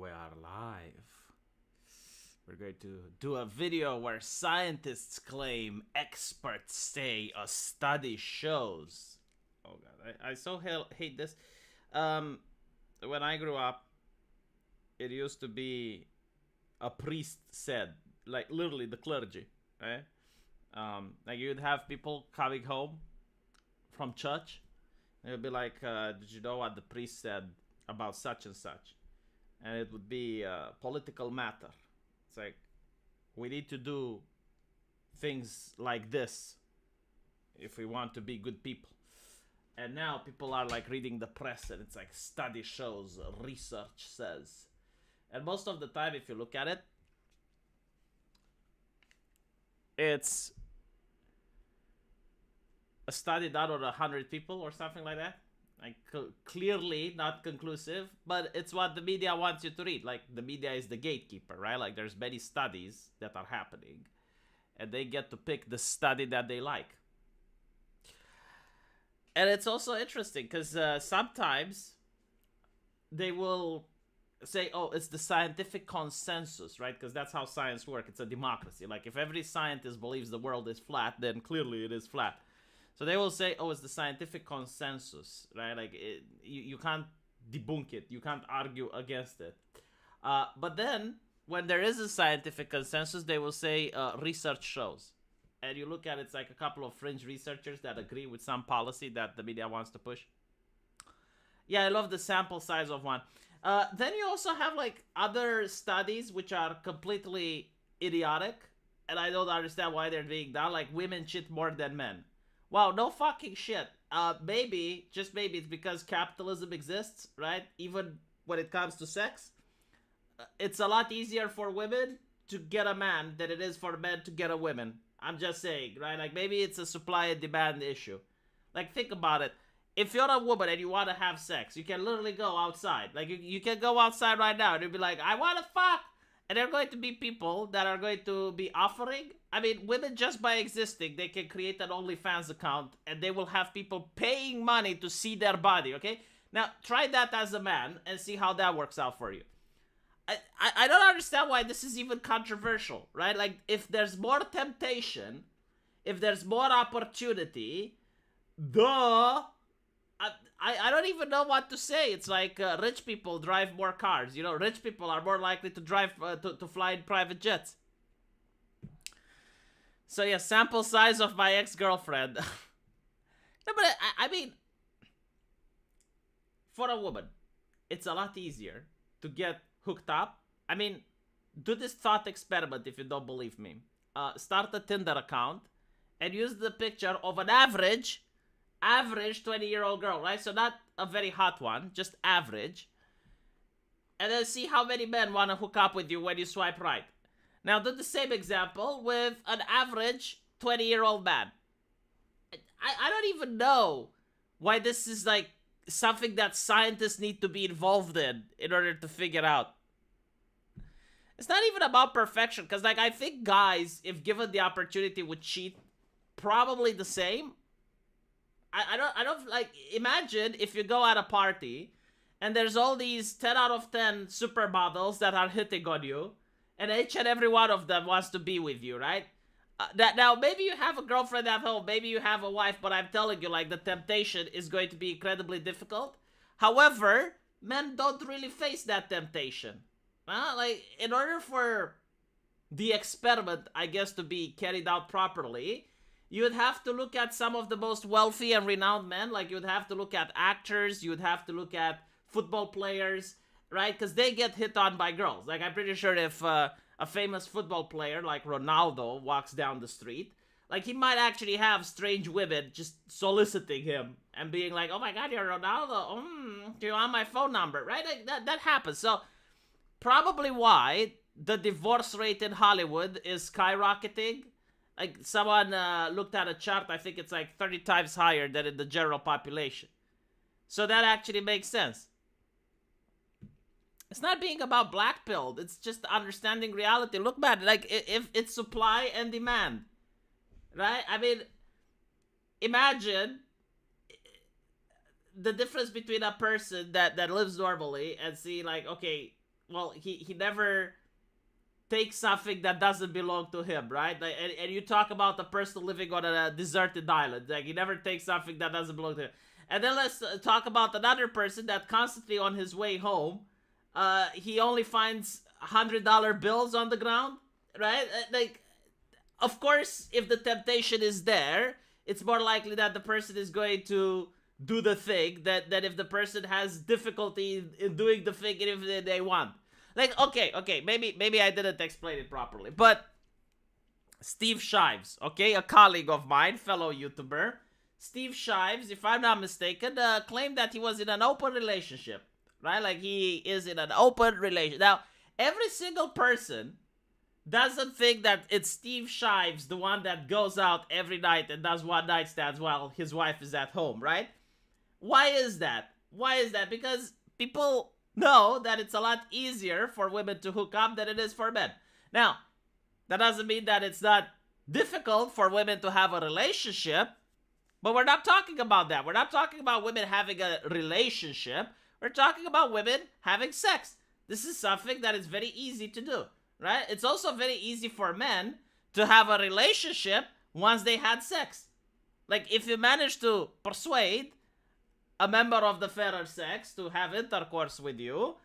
We are live. We're going to do a video where scientists claim experts say a study shows. Oh god, I so hate this. When I grew up, it used to be a priest said, like literally the clergy, right? Like you'd have people coming home from church, and it'd be like, did you know what the priest said about such and such? And it would be a political matter. It's like, we need to do things like this if we want to be good people. And now people are like reading the press and it's like study shows, research says. And most of the time, if you look at it, it's a study done on 100 people or something like that. Like clearly not conclusive, but it's what the media wants you to read. Like the media is the gatekeeper, right? Like there's many studies that are happening and they get to pick the study that they like. And it's also interesting because sometimes they will say, oh, it's the scientific consensus, right? Because that's how science works. It's a democracy. Like if every scientist believes the world is flat, then clearly it is flat. So they will say, oh, it's the scientific consensus, right? Like you can't debunk it. You can't argue against it. But then when there is a scientific consensus, they will say research shows. And you look at it, it's like a couple of fringe researchers that agree with some policy that the media wants to push. Yeah, I love the sample size of one. Then you also have like other studies which are completely idiotic. And I don't understand why they're being done. Like women cheat more than men. Wow, no fucking shit. Maybe, just maybe it's because capitalism exists, right? Even when it comes to sex. It's a lot easier for women to get a man than it is for men to get a woman. I'm just saying, right? Like maybe it's a supply and demand issue. Like think about it. If you're a woman and you want to have sex, you can literally go outside. Like you can go outside right now and you'll be like, I want to fuck. And there are going to be people that are going to be offering. I mean, women just by existing, they can create an OnlyFans account and they will have people paying money to see their body, okay? Now, try that as a man and see how that works out for you. I don't understand why this is even controversial, right? Like, if there's more temptation, if there's more opportunity, duh. I don't even know what to say. It's like rich people drive more cars. You know, rich people are more likely to drive to fly in private jets. So yeah, sample size of my ex-girlfriend. No, but I mean, for a woman, it's a lot easier to get hooked up. I mean, do this thought experiment if you don't believe me. Start a Tinder account and use the picture of an average 20-year-old girl, right? So not a very hot one, just average. And then see how many men want to hook up with you when you swipe right. Now do the same example with an average 20-year-old man. I don't even know why this is like something that scientists need to be involved in order to figure out. It's not even about perfection, because like I think guys, if given the opportunity, would cheat probably the same. I don't like, imagine if you go at a party and there's all these 10 out of 10 supermodels that are hitting on you and each and every one of them wants to be with you, right? Now, maybe you have a girlfriend at home, maybe you have a wife, but I'm telling you, like, the temptation is going to be incredibly difficult. However, men don't really face that temptation. Like, in order for the experiment, I guess, to be carried out properly, you would have to look at some of the most wealthy and renowned men. Like, you would have to look at actors. You would have to look at football players, right? Because they get hit on by girls. Like, I'm pretty sure if a famous football player like Ronaldo walks down the street, like, he might actually have strange women just soliciting him and being like, oh my god, you're Ronaldo. Do you want my phone number? Right? Like, that happens. So, probably why the divorce rate in Hollywood is skyrocketing. Like, someone looked at a chart, I think it's like 30 times higher than in the general population. So that actually makes sense. It's not being about black-pilled. It's just understanding reality. Look, man, like, if it's supply and demand, right? I mean, imagine the difference between a person that lives normally and see, like, okay, well, he never takes something that doesn't belong to him, right? Like, and you talk about the person living on a deserted island. Like, he never takes something that doesn't belong to him. And then let's talk about another person that constantly on his way home, he only finds $100 bills on the ground, right? Like, of course, if the temptation is there, it's more likely that the person is going to do the thing that if the person has difficulty in doing the thing if they want. Like, okay, maybe I didn't explain it properly, but Steve Shives, okay, a colleague of mine, fellow YouTuber, Steve Shives, if I'm not mistaken, claimed that he was in an open relationship, right? Like, he is in an open relationship. Now, every single person doesn't think that it's Steve Shives, the one that goes out every night and does one night stands while his wife is at home, right? Why is that? Because people know that it's a lot easier for women to hook up than it is for men. Now, that doesn't mean that it's not difficult for women to have a relationship, but we're not talking about that. We're not talking about women having a relationship. We're talking about women having sex. This is something that is very easy to do, right? It's also very easy for men to have a relationship once they had sex. Like, if you manage to persuade a member of the fairer sex to have intercourse with you,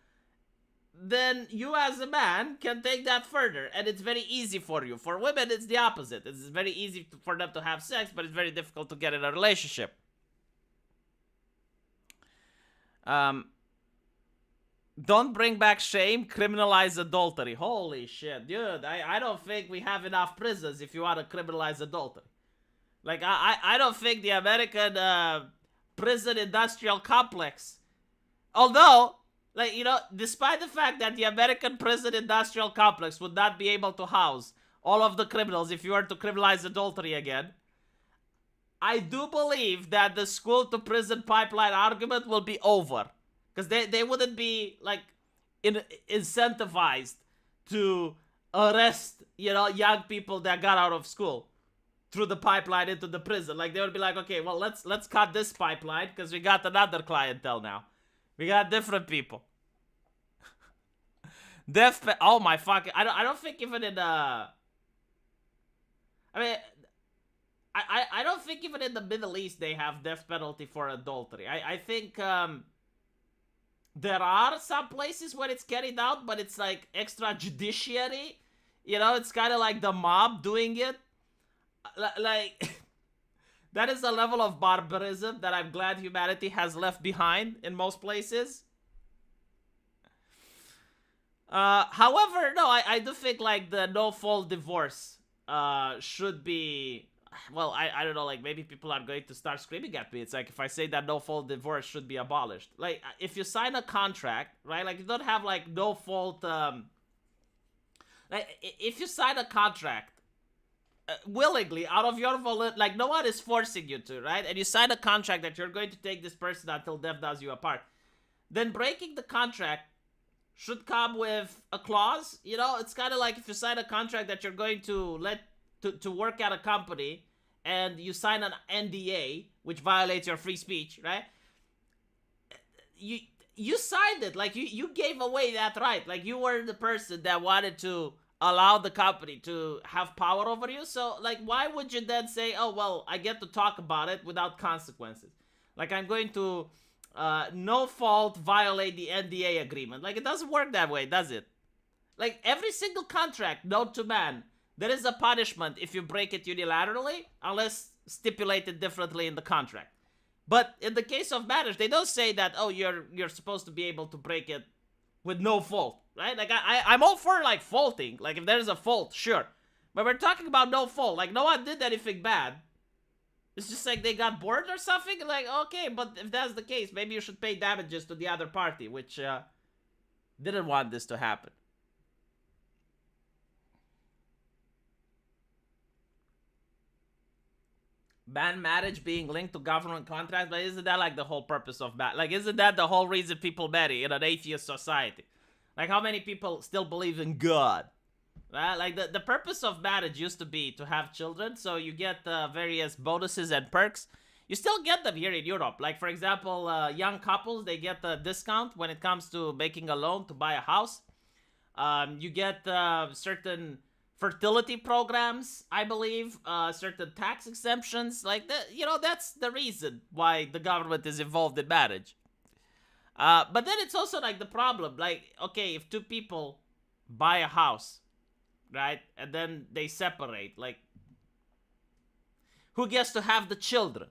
then you as a man can take that further, and it's very easy for you. For women, it's the opposite. It's very easy for them to have sex, but it's very difficult to get in a relationship. Don't bring back shame, criminalize adultery. Holy shit, dude, I don't think we have enough prisons if you want to criminalize adultery. Like, I don't think the American prison industrial complex, although, like, you know, despite the fact that the American prison industrial complex would not be able to house all of the criminals if you were to criminalize adultery again, I do believe that the school to prison pipeline argument will be over. Because they wouldn't be, like, incentivized to arrest, you know, young people that got out of school through the pipeline into the prison. Like, they would be like, okay, well, let's cut this pipeline because we got another clientele now. We got different people. Oh my fucking, I don't think even in I mean, I don't think even in the Middle East they have death penalty for adultery. I think there are some places where it's carried out, but it's like extrajudiciary. You know, it's kind of like the mob doing it. Like, that is a level of barbarism that I'm glad humanity has left behind in most places. However, no, I do think, like, the no-fault divorce should be... Well, I don't know, like, maybe people are going to start screaming at me. It's like, if I say that no-fault divorce should be abolished. Like, if you sign a contract, right, like, you don't have, like, no-fault... Like, if you sign a contract willingly, out of your like, no one is forcing you to, right? And you sign a contract that you're going to take this person until death does you apart. Then breaking the contract should come with a clause. You know, it's kind of like if you sign a contract that you're going to to work at a company and you sign an NDA, which violates your free speech, right? You signed it. Like, you gave away that right. Like, you were the person that wanted to allow the company to have power over you. So, like, why would you then say, oh, well, I get to talk about it without consequences? Like, I'm going to no fault violate the NDA agreement. Like, it doesn't work that way, does it? Like, every single contract known to man, there is a punishment if you break it unilaterally, unless stipulated differently in the contract. But in the case of marriage, they don't say that, oh, you're supposed to be able to break it with no fault, right? Like, I'm all for, like, faulting. Like, if there's a fault, sure. But we're talking about no fault. Like, no one did anything bad. It's just like they got bored or something. Like, okay, but if that's the case, maybe you should pay damages to the other party, which didn't want this to happen. Ban marriage being linked to government contracts, but isn't that like the whole purpose of marriage? Like, isn't that the whole reason people marry in an atheist society? Like, how many people still believe in God? Right? Like, the purpose of marriage used to be to have children, so you get various bonuses and perks. You still get them here in Europe. Like, for example, young couples, they get a discount when it comes to making a loan to buy a house. You get certain fertility programs, I believe, certain tax exemptions. Like that, that's the reason why the government is involved in marriage. But then it's also like the problem. Like, okay, if two people buy a house, right, and then they separate, like, who gets to have the children?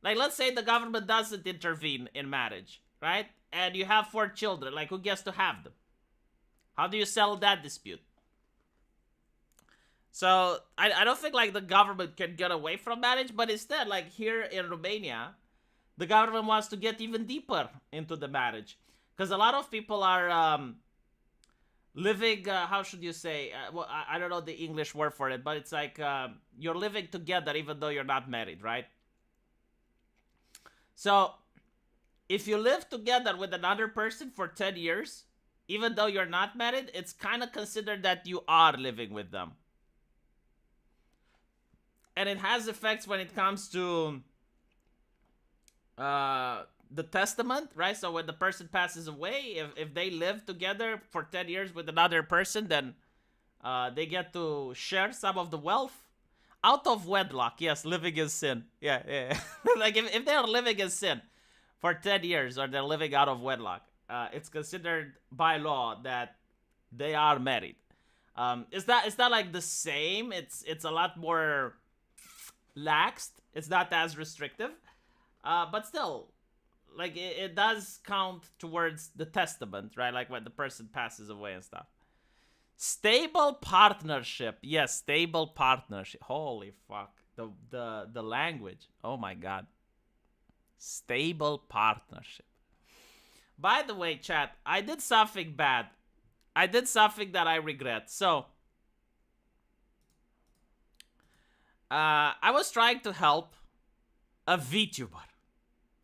Like, let's say the government doesn't intervene in marriage, right? And you have 4 children. Like, who gets to have them? How do you settle that dispute? So, I don't think, like, the government can get away from marriage, but instead, like, here in Romania, the government wants to get even deeper into the marriage. Because a lot of people are living, how should you say? Well, I don't know the English word for it, but it's like you're living together even though you're not married, right? So, if you live together with another person for 10 years, even though you're not married, it's kind of considered that you are living with them. And it has effects when it comes to the testament, right? So when the person passes away, if they live together for 10 years with another person, then they get to share some of the wealth. Out of wedlock, yes, living in sin. Yeah. Like, if they're living in sin for 10 years or they're living out of wedlock, it's considered by law that they are married. Is that like the same? It's a lot more laxed. It's not as restrictive. But still, like, it does count towards the testament, right? Like when the person passes away and stuff. Stable partnership. Yes, stable partnership. Holy fuck. The language. Oh my god. Stable partnership. By the way, chat, I did something bad. I did something that I regret. So, I was trying to help a VTuber.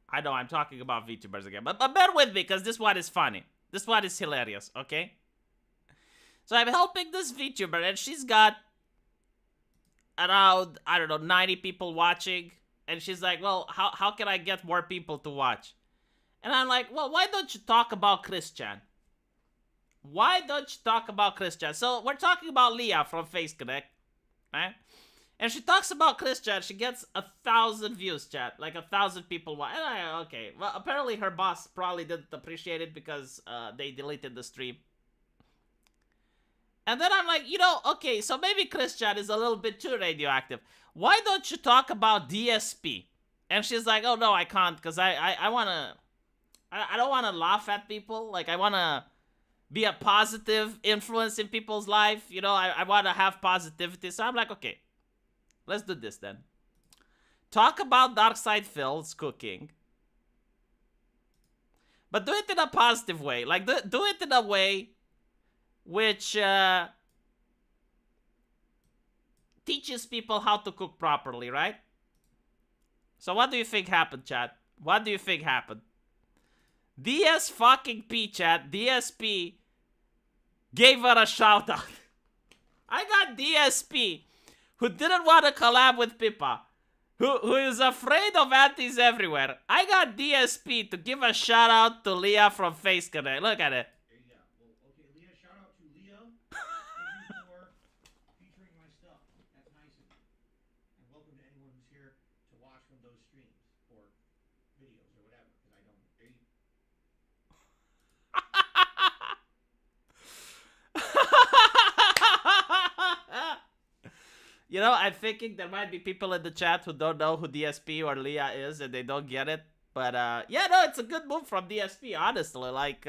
I know I'm talking about VTubers again, but bear with me because this one is funny. This one is hilarious, okay? So I'm helping this VTuber and she's got around, I don't know, 90 people watching. And she's like, well, how can I get more people to watch? And I'm like, well, why don't you talk about Christian? Why don't you talk about Christian? So we're talking about Leah from Face Connect, right? And she talks about Christian. She gets 1,000 views, chat. Like 1,000 people watch. And okay, well, apparently her boss probably didn't appreciate it because they deleted the stream. And then I'm like, okay, so maybe Christian is a little bit too radioactive. Why don't you talk about DSP? And she's like, oh no, I can't, because I don't want to laugh at people. Like, I want to be a positive influence in people's life. I want to have positivity. So I'm like, okay, let's do this then. Talk about Darkside Phil's cooking. But do it in a positive way. Like, do it in a way which teaches people how to cook properly, right? So what do you think happened, chat? What do you think happened? DS fucking P, chat. DSP gave her a shout out. I got DSP, who didn't want to collab with Pippa, who is afraid of antis everywhere. I got DSP to give a shout out to Leah from Face Connect. Look at it. There you go. Well, okay, Leah, shout out to Leo. Thank you for featuring my stuff. That's nice of you. And welcome to anyone who's here to watch from those streams or videos or whatever, because I don't. There you I'm thinking there might be people in the chat who don't know who DSP or Leah is and they don't get it. But, yeah, no, it's a good move from DSP, honestly. Like,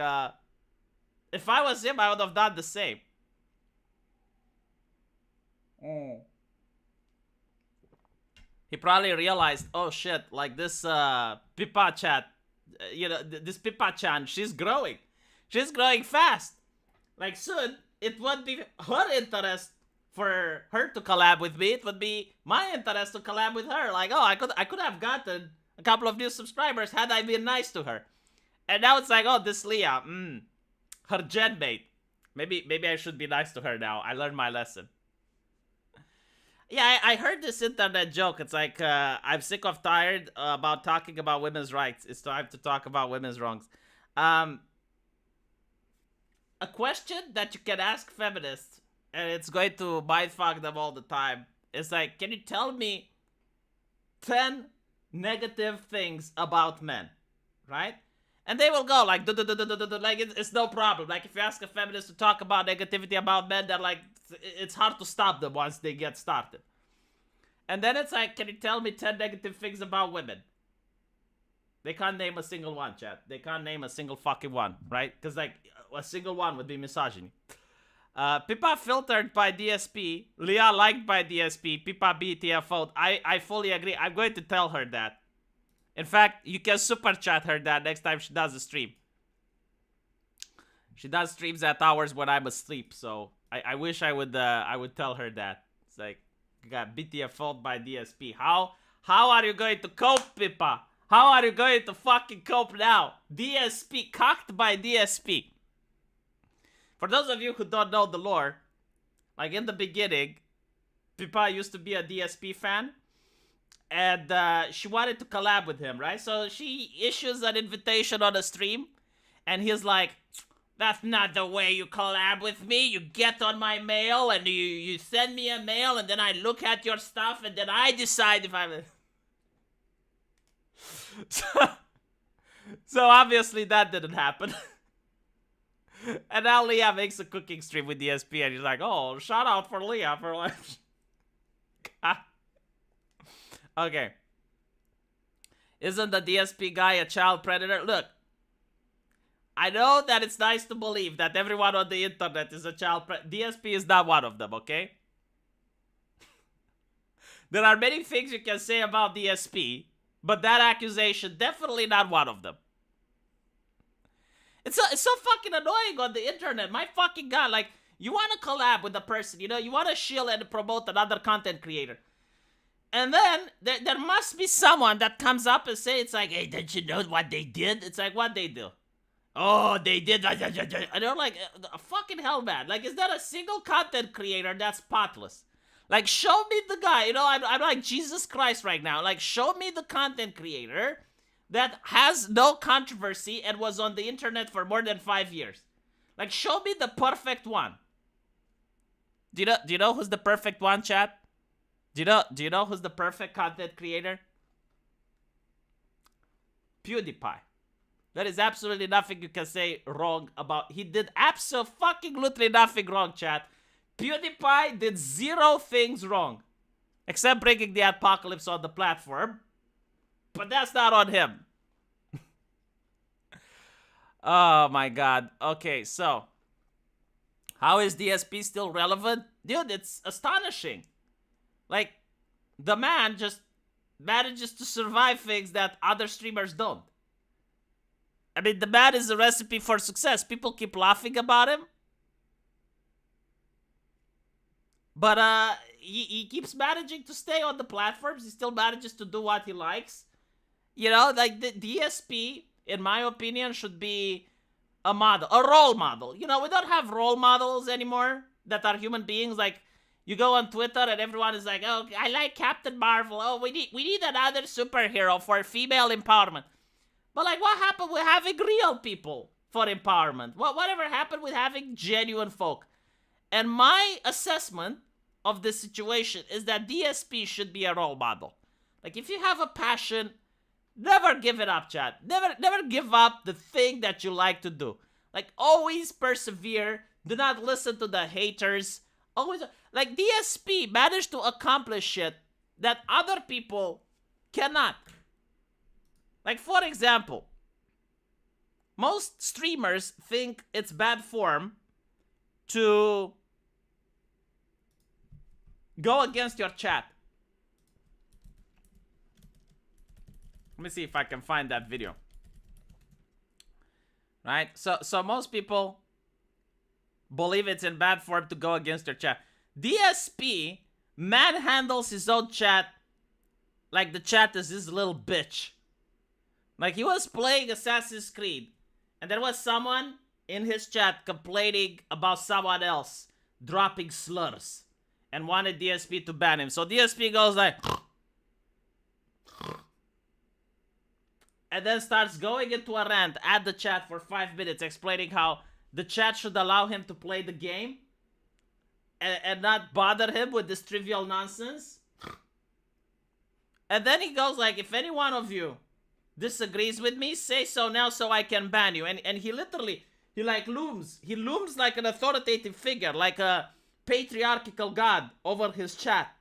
if I was him, I would have done the same. He probably realized, oh shit, like this, Pippa chat, this Pippa-chan, she's growing. She's growing fast. Like, soon, it won't be her interest for her to collab with me. It would be my interest to collab with her. Like, oh, I could have gotten a couple of new subscribers had I been nice to her. And now it's like, oh, this Leah, her gen mate. Maybe I should be nice to her now. I learned my lesson. Yeah, I heard this internet joke. It's like, I'm sick of tired about talking about women's rights. It's time to talk about women's wrongs. a question that you can ask feminists, and it's going to mindfuck them all the time. It's like, can you tell me 10 negative things about men, right? And they will go like, like it's no problem. Like if you ask a feminist to talk about negativity about men, they're like, it's hard to stop them once they get started. And then it's like, can you tell me 10 negative things about women? They can't name a single one, chat. They can't name a single fucking one, right? Because like a single one would be misogyny. Pippa filtered by DSP. Leah liked by DSP. Pippa BTFO'd. I fully agree. I'm going to tell her that. In fact, you can super chat her that next time she does a stream. She does streams at hours when I'm asleep, so I wish I would tell her that. It's like, you got BTFO'd by DSP. How are you going to cope, Pippa? How are you going to fucking cope now? DSP, cocked by DSP. For those of you who don't know the lore, like in the beginning, Pippa used to be a DSP fan. And she wanted to collab with him, right? So she issues an invitation on a stream. And he's like, that's not the way you collab with me. You get on my mail and you send me a mail. And then I look at your stuff. And then I decide if I'm... So obviously that didn't happen. And now Leah makes a cooking stream with DSP. And he's like, oh, shout out for Leah for like... Okay. Isn't the DSP guy a child predator? Look, I know that it's nice to believe that everyone on the internet is a child predator. DSP is not one of them, okay? There are many things you can say about DSP, but that accusation, definitely not one of them. It's so fucking annoying on the internet. My fucking god, like, you want to collab with a person, you know? You want to shield and promote another content creator. And then, there must be someone that comes up and say, it's like, hey, did you know what they did? It's like, what they do? Oh, they did. And they're like, fucking hell, man. Like, is there a single content creator that's spotless? Like, show me the guy. You know, I'm like, Jesus Christ right now. Like, show me the content creator that has no controversy and was on the internet for more than 5 years. Like, show me the perfect one. Do you know who's the perfect one, chat? Do you know who's the perfect content creator? Pewdiepie. There is absolutely nothing you can say wrong about. He did absolutely nothing wrong, chat. Pewdiepie did 0 things wrong. Except bringing the apocalypse on the platform. But that's not on him. Oh my god. Okay, so. How is DSP still relevant? Dude, it's astonishing. Like, the man just manages to survive things that other streamers don't. I mean, the man is a recipe for success. People keep laughing about him. But he keeps managing to stay on the platforms. He still manages to do what he likes. You know, like the DSP, in my opinion, should be a model, a role model. You know, we don't have role models anymore that are human beings. Like, you go on Twitter and everyone is like, oh, I like Captain Marvel. Oh, we need another superhero for female empowerment. But like, what happened with having real people for empowerment? Whatever happened with having genuine folk? And my assessment of this situation is that DSP should be a role model. Like, if you have a passion, never give it up, chat. Never give up the thing that you like to do. Like, always persevere. Do not listen to the haters. Always, like, DSP managed to accomplish shit that other people cannot. Like, for example, most streamers think it's bad form to go against your chat. Let me see if I can find that video. Right? So most people believe it's in bad form to go against your chat. DSP manhandles his own chat like the chat is his little bitch. Like, he was playing Assassin's Creed, and there was someone in his chat complaining about someone else dropping slurs and wanted DSP to ban him. So DSP goes like, and then starts going into a rant at the chat for 5 minutes explaining how the chat should allow him to play the game and not bother him with this trivial nonsense. And then he goes like, if any one of you disagrees with me, say so now so I can ban you. And he literally, he looms like an authoritative figure, like a patriarchal god over his chat.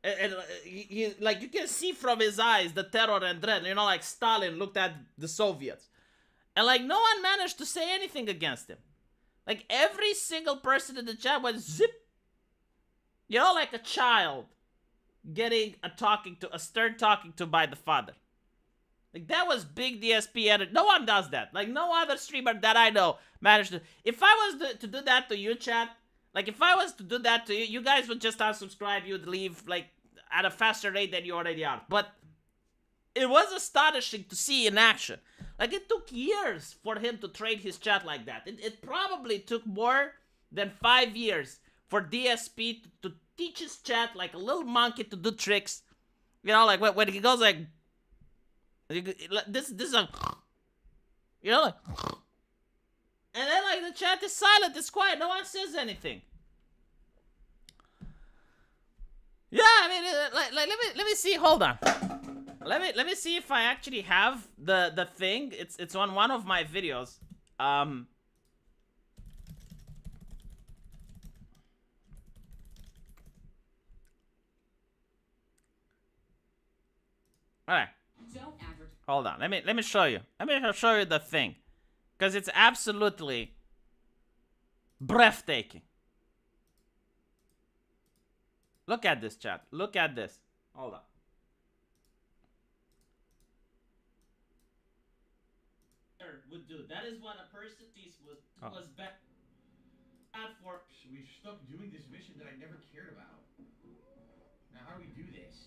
And he, like, you can see from his eyes the terror and dread, you know, like Stalin looked at the Soviets. And like, no one managed to say anything against him. Like, every single person in the chat went zip. You know, like a child getting a stern talking to by the father. Like, that was big DSP edit. No one does that. Like, no other streamer that I know managed to. If I was to do that to you, chat, like, if I was to do that to you, you guys would just unsubscribe. You'd leave, like, at a faster rate than you already are. But it was astonishing to see in action. Like, it took years for him to train his chat like that. It probably took more than 5 years for DSP to teach his chat like a little monkey to do tricks. You know, like when he goes like, this is a, you know, like, and then like the chat is silent, it's quiet, no one says anything. Yeah, I mean, like let me see. Hold on. Let me see if I actually have the thing. It's on one of my videos. Alright. Hold on. Let me show you. Let me show you the thing. Because it's absolutely breathtaking. Look at this, chat. Look at this. Hold on. Would do. That is what a person was bad for. We've stuck doing this mission that I never cared about. Now how do we do this?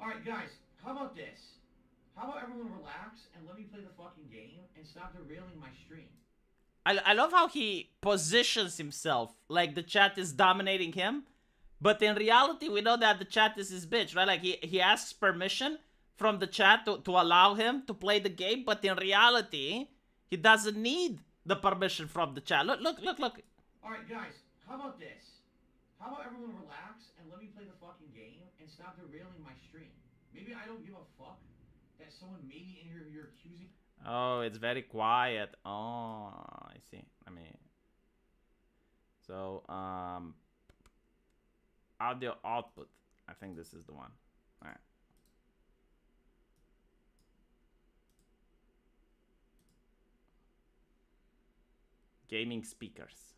Alright guys, how about this? How about everyone relax and let me play the fucking game and stop derailing my stream? I love how he positions himself like the chat is dominating him, but in reality we know that the chat is his bitch, right? Like he asks permission from the chat to allow him to play the game, but in reality he doesn't need the permission from the chat. Look. Alright guys, how about this? How about everyone relax and let me play the fucking game and stop derailing my stream? Maybe I don't give a fuck that someone maybe in here you're accusing. Oh, it's very quiet. Oh, I see. I mean, so audio output. I think this is the one. All right. Gaming speakers.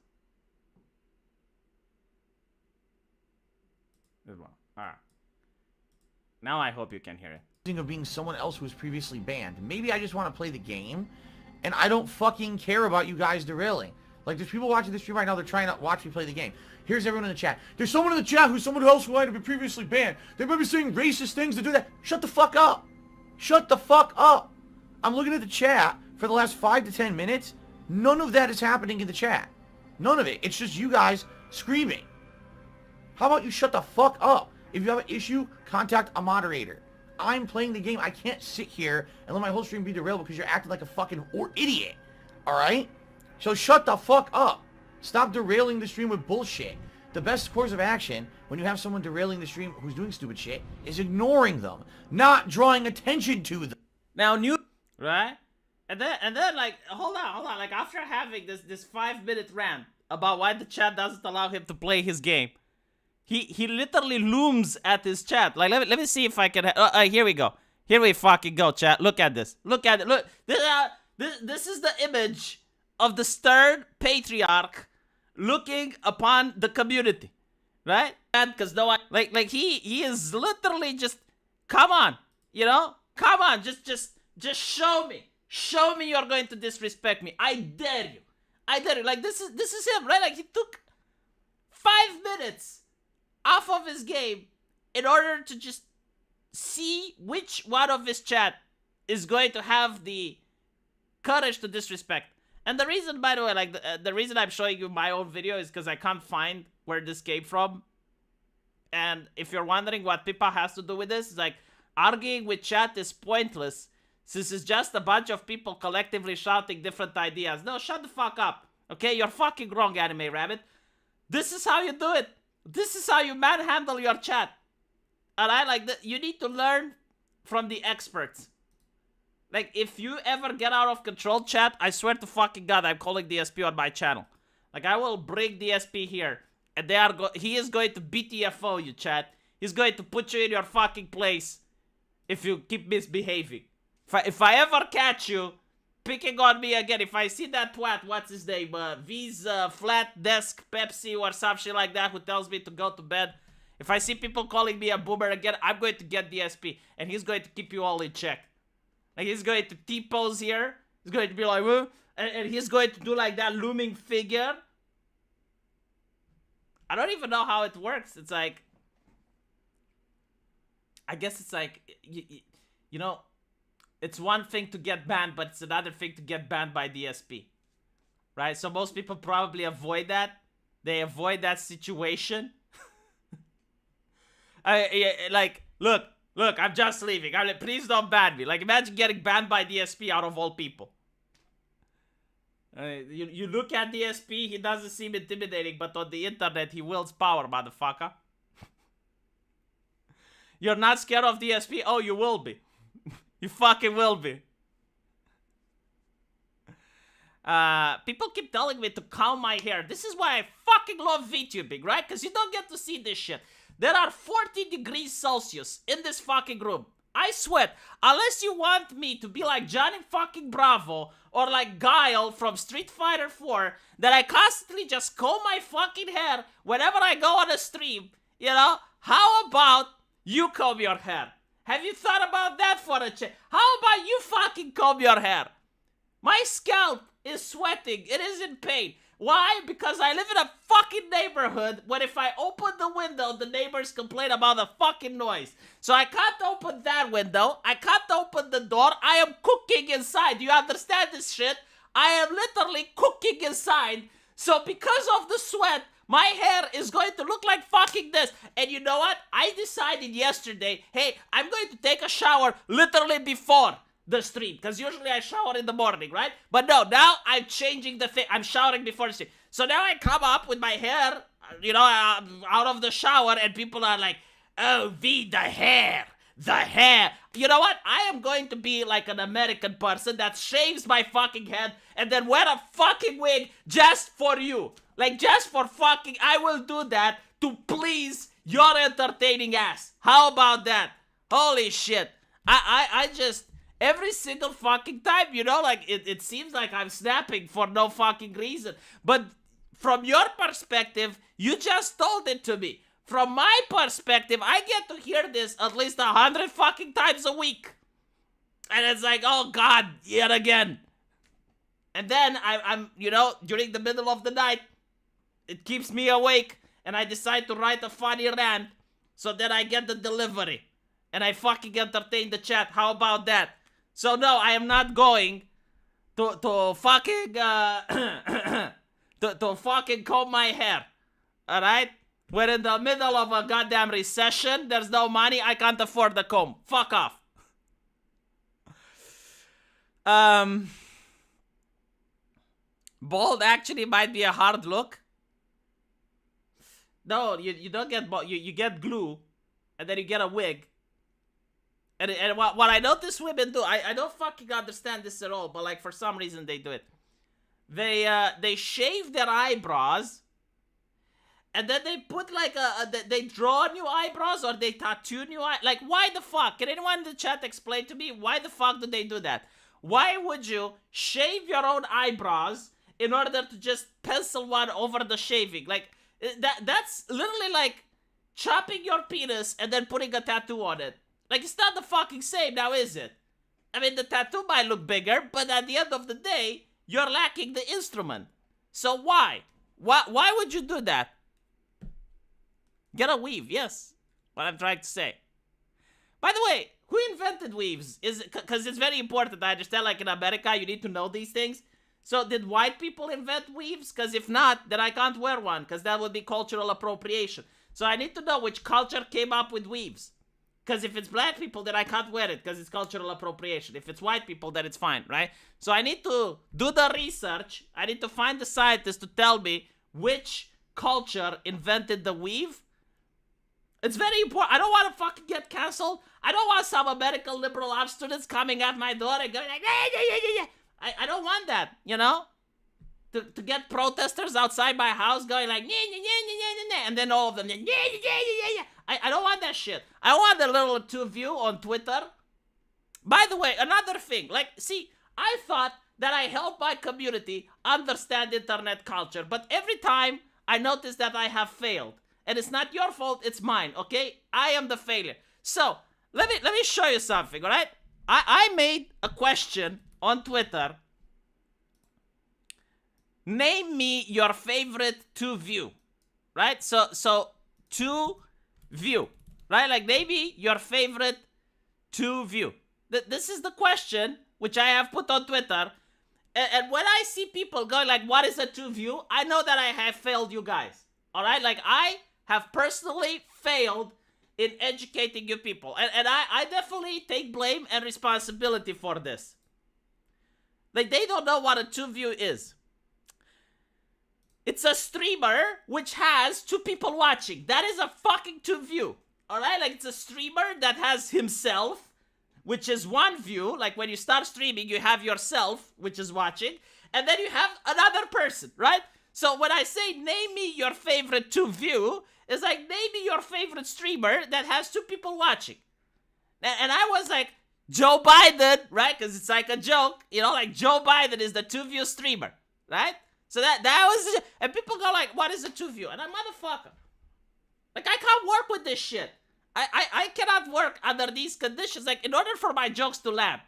This one. All right. Now I hope you can hear it. Of being someone else who was previously banned. Maybe I just want to play the game, and I don't fucking care about you guys derailing. Like, there's people watching this stream right now, they're trying to watch me play the game. Here's everyone in the chat. There's someone in the chat who's someone else who might have been previously banned. They might be saying racist things to do that. Shut the fuck up. Shut the fuck up. I'm looking at the chat for the last 5 to 10 minutes. None of that is happening in the chat. None of it. It's just you guys screaming. How about you shut the fuck up? If you have an issue, contact a moderator. I'm playing the game. I can't sit here and let my whole stream be derailed because you're acting like a fucking idiot. Alright? So shut the fuck up. Stop derailing the stream with bullshit. The best course of action when you have someone derailing the stream who's doing stupid shit is ignoring them, not drawing attention to them. Now, right? And then like, hold on. Like, after having this 5-minute rant about why the chat doesn't allow him to play his game, He literally looms at his chat. Like, let me see if I can. Here we go. Here we fucking go, chat. Look at this. Look at it. Look. This is the image of the stern patriarch looking upon the community, right? And because no one, like he is literally just, come on, you know, come on, just show me you're going to disrespect me. I dare you. Like, this is him, right? Like, he took 5 minutes off of his game in order to just see which one of his chat is going to have the courage to disrespect. And the reason, by the way, like, the reason I'm showing you my own video is because I can't find where this came from. And if you're wondering what Pippa has to do with this, it's like, arguing with chat is pointless Since it's just a bunch of people collectively shouting different ideas. No, shut the fuck up. Okay, you're fucking wrong, Anime Rabbit. This is how you do it. This is how you manhandle your chat. Alright, like, you need to learn from the experts. Like, if you ever get out of control, chat, I swear to fucking God, I'm calling DSP on my channel. Like, I will bring DSP here. And he is going to BTFO you, chat. He's going to put you in your fucking place if you keep misbehaving. If I ever catch you picking on me again, if I see that twat, what's his name, V's Flat Desk Pepsi or some shit like that, who tells me to go to bed, if I see people calling me a boomer again, I'm going to get DSP, and he's going to keep you all in check. Like, he's going to T-pose here, he's going to be like, and he's going to do like that looming figure. I don't even know how it works. It's like, I guess it's like, you know, it's one thing to get banned, but it's another thing to get banned by DSP. Right? So most people probably avoid that. They avoid that situation. Like, look, I'm just leaving. Please don't ban me. Like, imagine getting banned by DSP out of all people. You look at DSP, he doesn't seem intimidating, but on the internet, he wields power, motherfucker. You're not scared of DSP? Oh, you will be. You fucking will be. People keep telling me to comb my hair. This is why I fucking love VTubing, right? Because you don't get to see this shit. There are 40 degrees Celsius in this fucking room. I sweat. Unless you want me to be like Johnny fucking Bravo or like Guile from Street Fighter 4, that I constantly just comb my fucking hair whenever I go on a stream, you know? How about you comb your hair? Have you thought about that for a change? How about you fucking comb your hair? My scalp is sweating. It is in pain. Why? Because I live in a fucking neighborhood where if I open the window, the neighbors complain about the fucking noise. So I can't open that window. I can't open the door. I am cooking inside. Do you understand this shit? I am literally cooking inside. So because of the sweat, my hair is going to look like fucking this. And you know what? I decided yesterday, hey, I'm going to take a shower literally before the stream, because usually I shower in the morning, right? But no, now I'm changing the thing. I'm showering before the stream. So now I come up with my hair, you know, out of the shower, and people are like, oh, V, the hair. You know what? I am going to be like an American person that shaves my fucking head and then wear a fucking wig just for you. Like, just for fucking, I will do that to please your entertaining ass. How about that? Holy shit. I just... Every single fucking time, you know, like, it seems like I'm snapping for no fucking reason. But from your perspective, you just told it to me. From my perspective, I get to hear this at least 100 fucking times a week. And it's like, oh God, yet again. And then I'm, you know, during the middle of the night, it keeps me awake. And I decide to write a funny rant so that I get the delivery. And I fucking entertain the chat. How about that? So no, I am not going to fucking to fucking comb my hair. Alright? We're in the middle of a goddamn recession. There's no money. I can't afford the comb. Fuck off. Bald actually might be a hard look. No, you don't get bald. You get glue, and then you get a wig. And what I notice women do, I don't fucking understand this at all, but like for some reason they do it. They shave their eyebrows, and then they put like they draw new eyebrows or they tattoo new eye. Like, why the fuck? Can anyone in the chat explain to me why the fuck do they do that? Why would you shave your own eyebrows in order to just pencil one over the shaving? Like, that's literally like chopping your penis and then putting a tattoo on it. Like, it's not the fucking same now, is it? I mean, the tattoo might look bigger, but at the end of the day, you're lacking the instrument. So why? Why would you do that? Get a weave, yes. What I'm trying to say. By the way, who invented weaves? Is it because it's very important. I understand, like in America, you need to know these things. So did white people invent weaves? Because if not, then I can't wear one, because that would be cultural appropriation. So I need to know which culture came up with weaves. Because if it's black people, then I can't wear it because it's cultural appropriation. If it's white people, then it's fine, right? So I need to do the research. I need to find the scientists to tell me which culture invented the weave. It's very important. I don't want to fucking get canceled. I don't want some American liberal arts students coming at my door and going like, yeah. I don't want that, you know? To get protesters outside my house going like, and then all of them, I don't want that shit. I want a little two view on Twitter. By the way, another thing, like, see, I thought that I helped my community understand internet culture, but every time I notice that I have failed. And it's not your fault, it's mine, okay? I am the failure. So, let me show you something, alright? I made a question on Twitter. Name me your favorite to view, right? So to view, right? Like maybe your favorite to view. This is the question which I have put on Twitter. And when I see people going like, what is a to view? I know that I have failed you guys, all right? Like I have personally failed in educating you people. And I definitely take blame and responsibility for this. Like they don't know what a to view is. It's a streamer which has two people watching. That is a fucking to view. Alright? Like it's a streamer that has himself, which is one view. Like when you start streaming, you have yourself, which is watching. And then you have another person, right? So when I say name me your favorite to view, it's like name me your favorite streamer that has two people watching. And I was like, Joe Biden, right? Because it's like a joke. You know, like Joe Biden is the to view streamer, right? So that was, and people go like, what is a to view? And I'm motherfucker. Like, I can't work with this shit. I cannot work under these conditions. Like, in order for my jokes to land,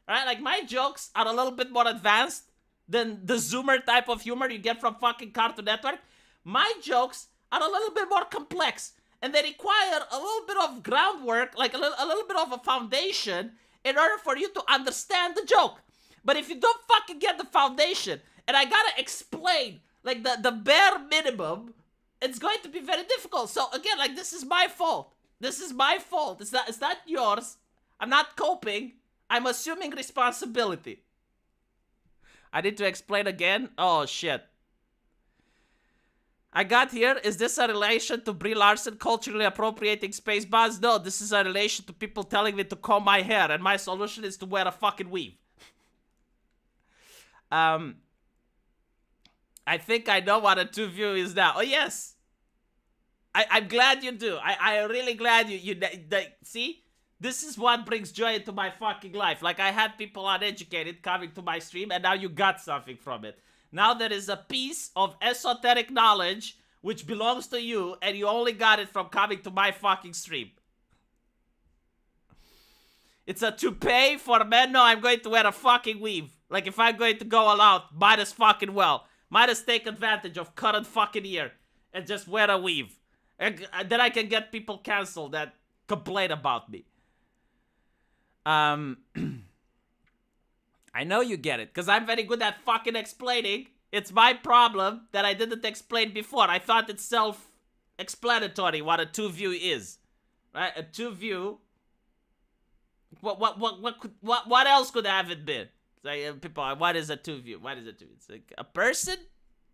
right? Like, my jokes are a little bit more advanced than the Zoomer type of humor you get from fucking Cartoon Network. My jokes are a little bit more complex. And they require a little bit of groundwork, like a little bit of a foundation in order for you to understand the joke. But if you don't fucking get the foundation, and I gotta explain, like, the bare minimum, it's going to be very difficult. So, again, like, this is my fault. This is my fault. It's not yours. I'm not coping. I'm assuming responsibility. I need to explain again? Oh, shit. I got here. Is this a relation to Brie Larson culturally appropriating space bars? No, this is a relation to people telling me to comb my hair, and my solution is to wear a fucking weave. I think I know what a to view is now. Oh, yes. I'm glad you do. I'm really glad you see? This is what brings joy into my fucking life. Like, I had people uneducated coming to my stream, and now you got something from it. Now there is a piece of esoteric knowledge which belongs to you, and you only got it from coming to my fucking stream. It's a toupee for men. No, I'm going to wear a fucking weave. Like, if I'm going to go all out, might as fucking well. Might as take advantage of current fucking year and just wear a weave. And then I can get people canceled that complain about me. I know you get it, because I'm very good at fucking explaining. It's my problem that I didn't explain before. I thought it's self-explanatory what a to view is. Right? A to view. What else could have it been? Like, people are, what is a to view? What is a to view? It's like a person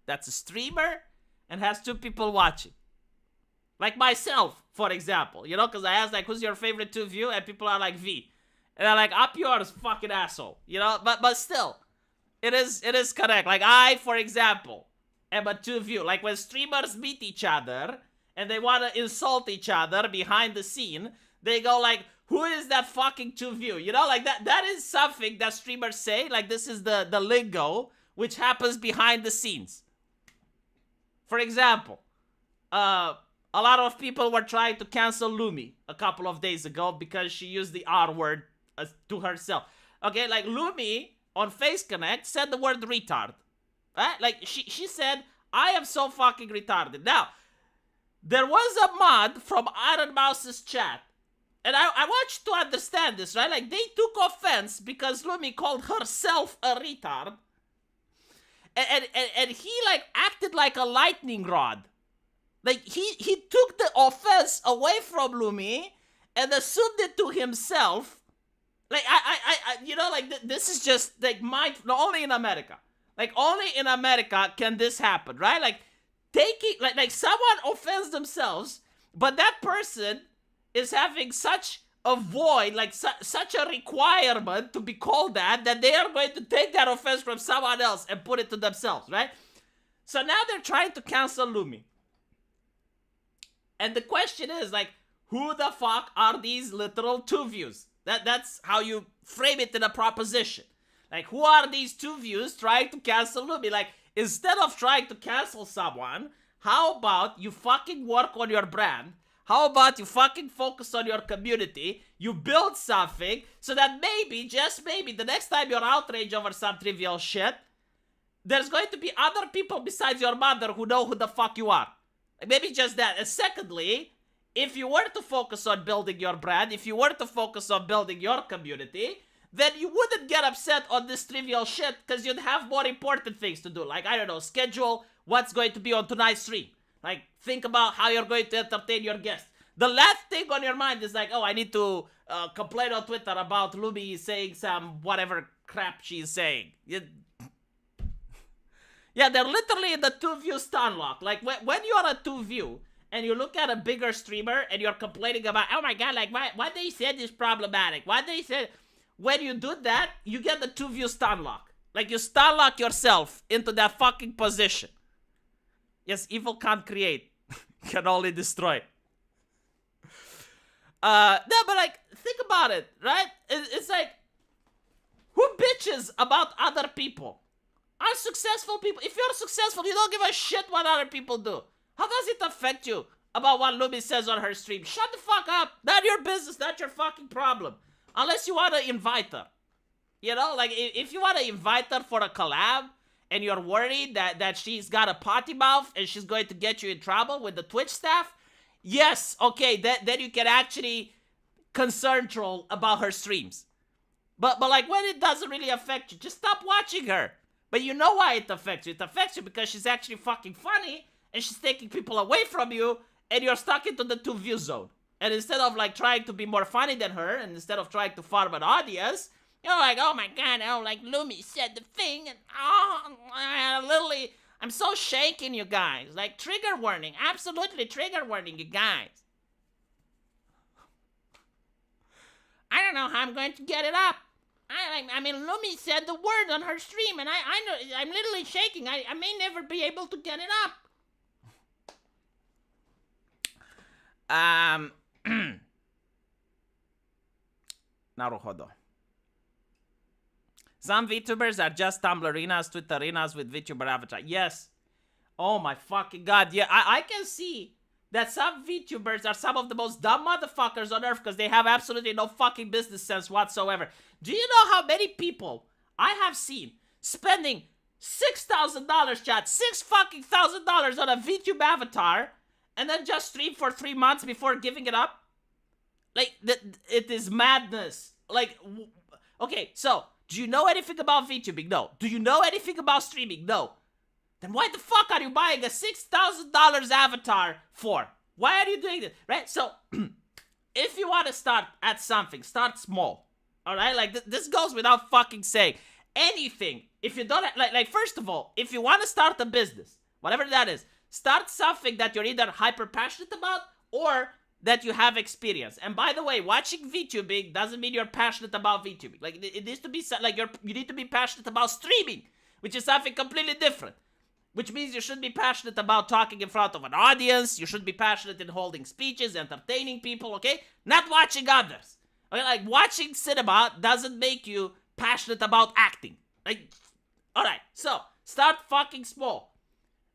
that's a streamer and has two people watching. Like myself, for example. You know, because I asked, like, who's your favorite to view? And people are like, V. And I'm like, up yours, fucking asshole. You know, but still, it is correct. Like, I, for example, am a to view. Like, when streamers meet each other and they want to insult each other behind the scene, they go like, who is that fucking to view? You know, like that is something that streamers say. Like, this is the lingo which happens behind the scenes. For example, a lot of people were trying to cancel Lumi a couple of days ago because she used the R word to herself. Okay, like Lumi on Face Connect said the word retard. Right? Like, she said, I am so fucking retarded. Now, there was a mod from Iron Mouse's chat. And I want you to understand this, right? Like, they took offense because Lumi called herself a retard. And he, like, acted like a lightning rod. Like, he took the offense away from Lumi and assumed it to himself. Like, this is just, like, only in America. Like, only in America can this happen, right? Like, like someone offends themselves, but that person is having such a void, like, such a requirement to be called that they are going to take that offense from someone else and put it to themselves, right? So now they're trying to cancel Lumi. And the question is, like, who the fuck are these literal two views? That's how you frame it in a proposition. Like, who are these two views trying to cancel Lumi? Like, instead of trying to cancel someone, how about you fucking work on your brand? How about you fucking focus on your community? You build something so that maybe, just maybe, the next time you're outraged over some trivial shit, there's going to be other people besides your mother who know who the fuck you are. Maybe just that. And secondly, if you were to focus on building your brand, if you were to focus on building your community, then you wouldn't get upset on this trivial shit because you'd have more important things to do. Like, I don't know, schedule what's going to be on tonight's stream. Like, think about how you're going to entertain your guests. The last thing on your mind is like, oh, I need to complain on Twitter about Lumi saying some whatever crap she's saying. Yeah, they're literally in the two-view stun lock. Like, when you're a two-view and you look at a bigger streamer and you're complaining about, oh my god, like, what they said is problematic. What they said... When you do that, you get the two-view stun lock. Like, you stun lock yourself into that fucking position. Yes, evil can't create. Can only destroy. No, but, like, think about it, right? It's like, who bitches about other people? Unsuccessful people. If you're successful, you don't give a shit what other people do. How does it affect you about what Lumi says on her stream? Shut the fuck up. Not your business. Not your fucking problem. Unless you want to invite her. You know, like, if you want to invite her for a collab and you're worried that she's got a potty mouth and she's going to get you in trouble with the Twitch staff, yes, okay, then you can actually concern troll about her streams. But like, when it doesn't really affect you, just stop watching her. But you know why it affects you. It affects you because she's actually fucking funny and she's taking people away from you and you're stuck into the two-view zone. And instead of, like, trying to be more funny than her, and instead of trying to farm an audience, you're like, oh my god, oh, like, Lumi said the thing, and literally, I'm so shaking, you guys. Like, trigger warning, absolutely trigger warning, you guys. I don't know how I'm going to get it up. I mean, Lumi said the word on her stream, and I know, I'm literally shaking. I may never be able to get it up. Naruhodo. Some VTubers are just Tumblrinas, Twitterinas with VTuber avatar. Yes. Oh my fucking god. Yeah, I can see that some VTubers are some of the most dumb motherfuckers on earth because they have absolutely no fucking business sense whatsoever. Do you know how many people I have seen spending $6,000, chat, $6,000 on a VTube avatar and then just stream for 3 months before giving it up? Like, it is madness. Like, okay, so, do you know anything about VTubing? No. Do you know anything about streaming? No. Then why the fuck are you buying a $6,000 avatar for? Why are you doing this? Right? So, if you want to start at something, start small. Alright? Like, this goes without fucking saying. Anything. If you don't, like, first of all, if you want to start a business, whatever that is, start something that you're either hyper passionate about or that you have experience. And by the way, watching VTubing doesn't mean you're passionate about VTubing. Like, it needs to be, like, you need to be passionate about streaming, which is something completely different. Which means you should be passionate about talking in front of an audience. You should be passionate in holding speeches, entertaining people, okay? Not watching others. Okay, like, watching cinema doesn't make you passionate about acting. Like, alright, so, start fucking small.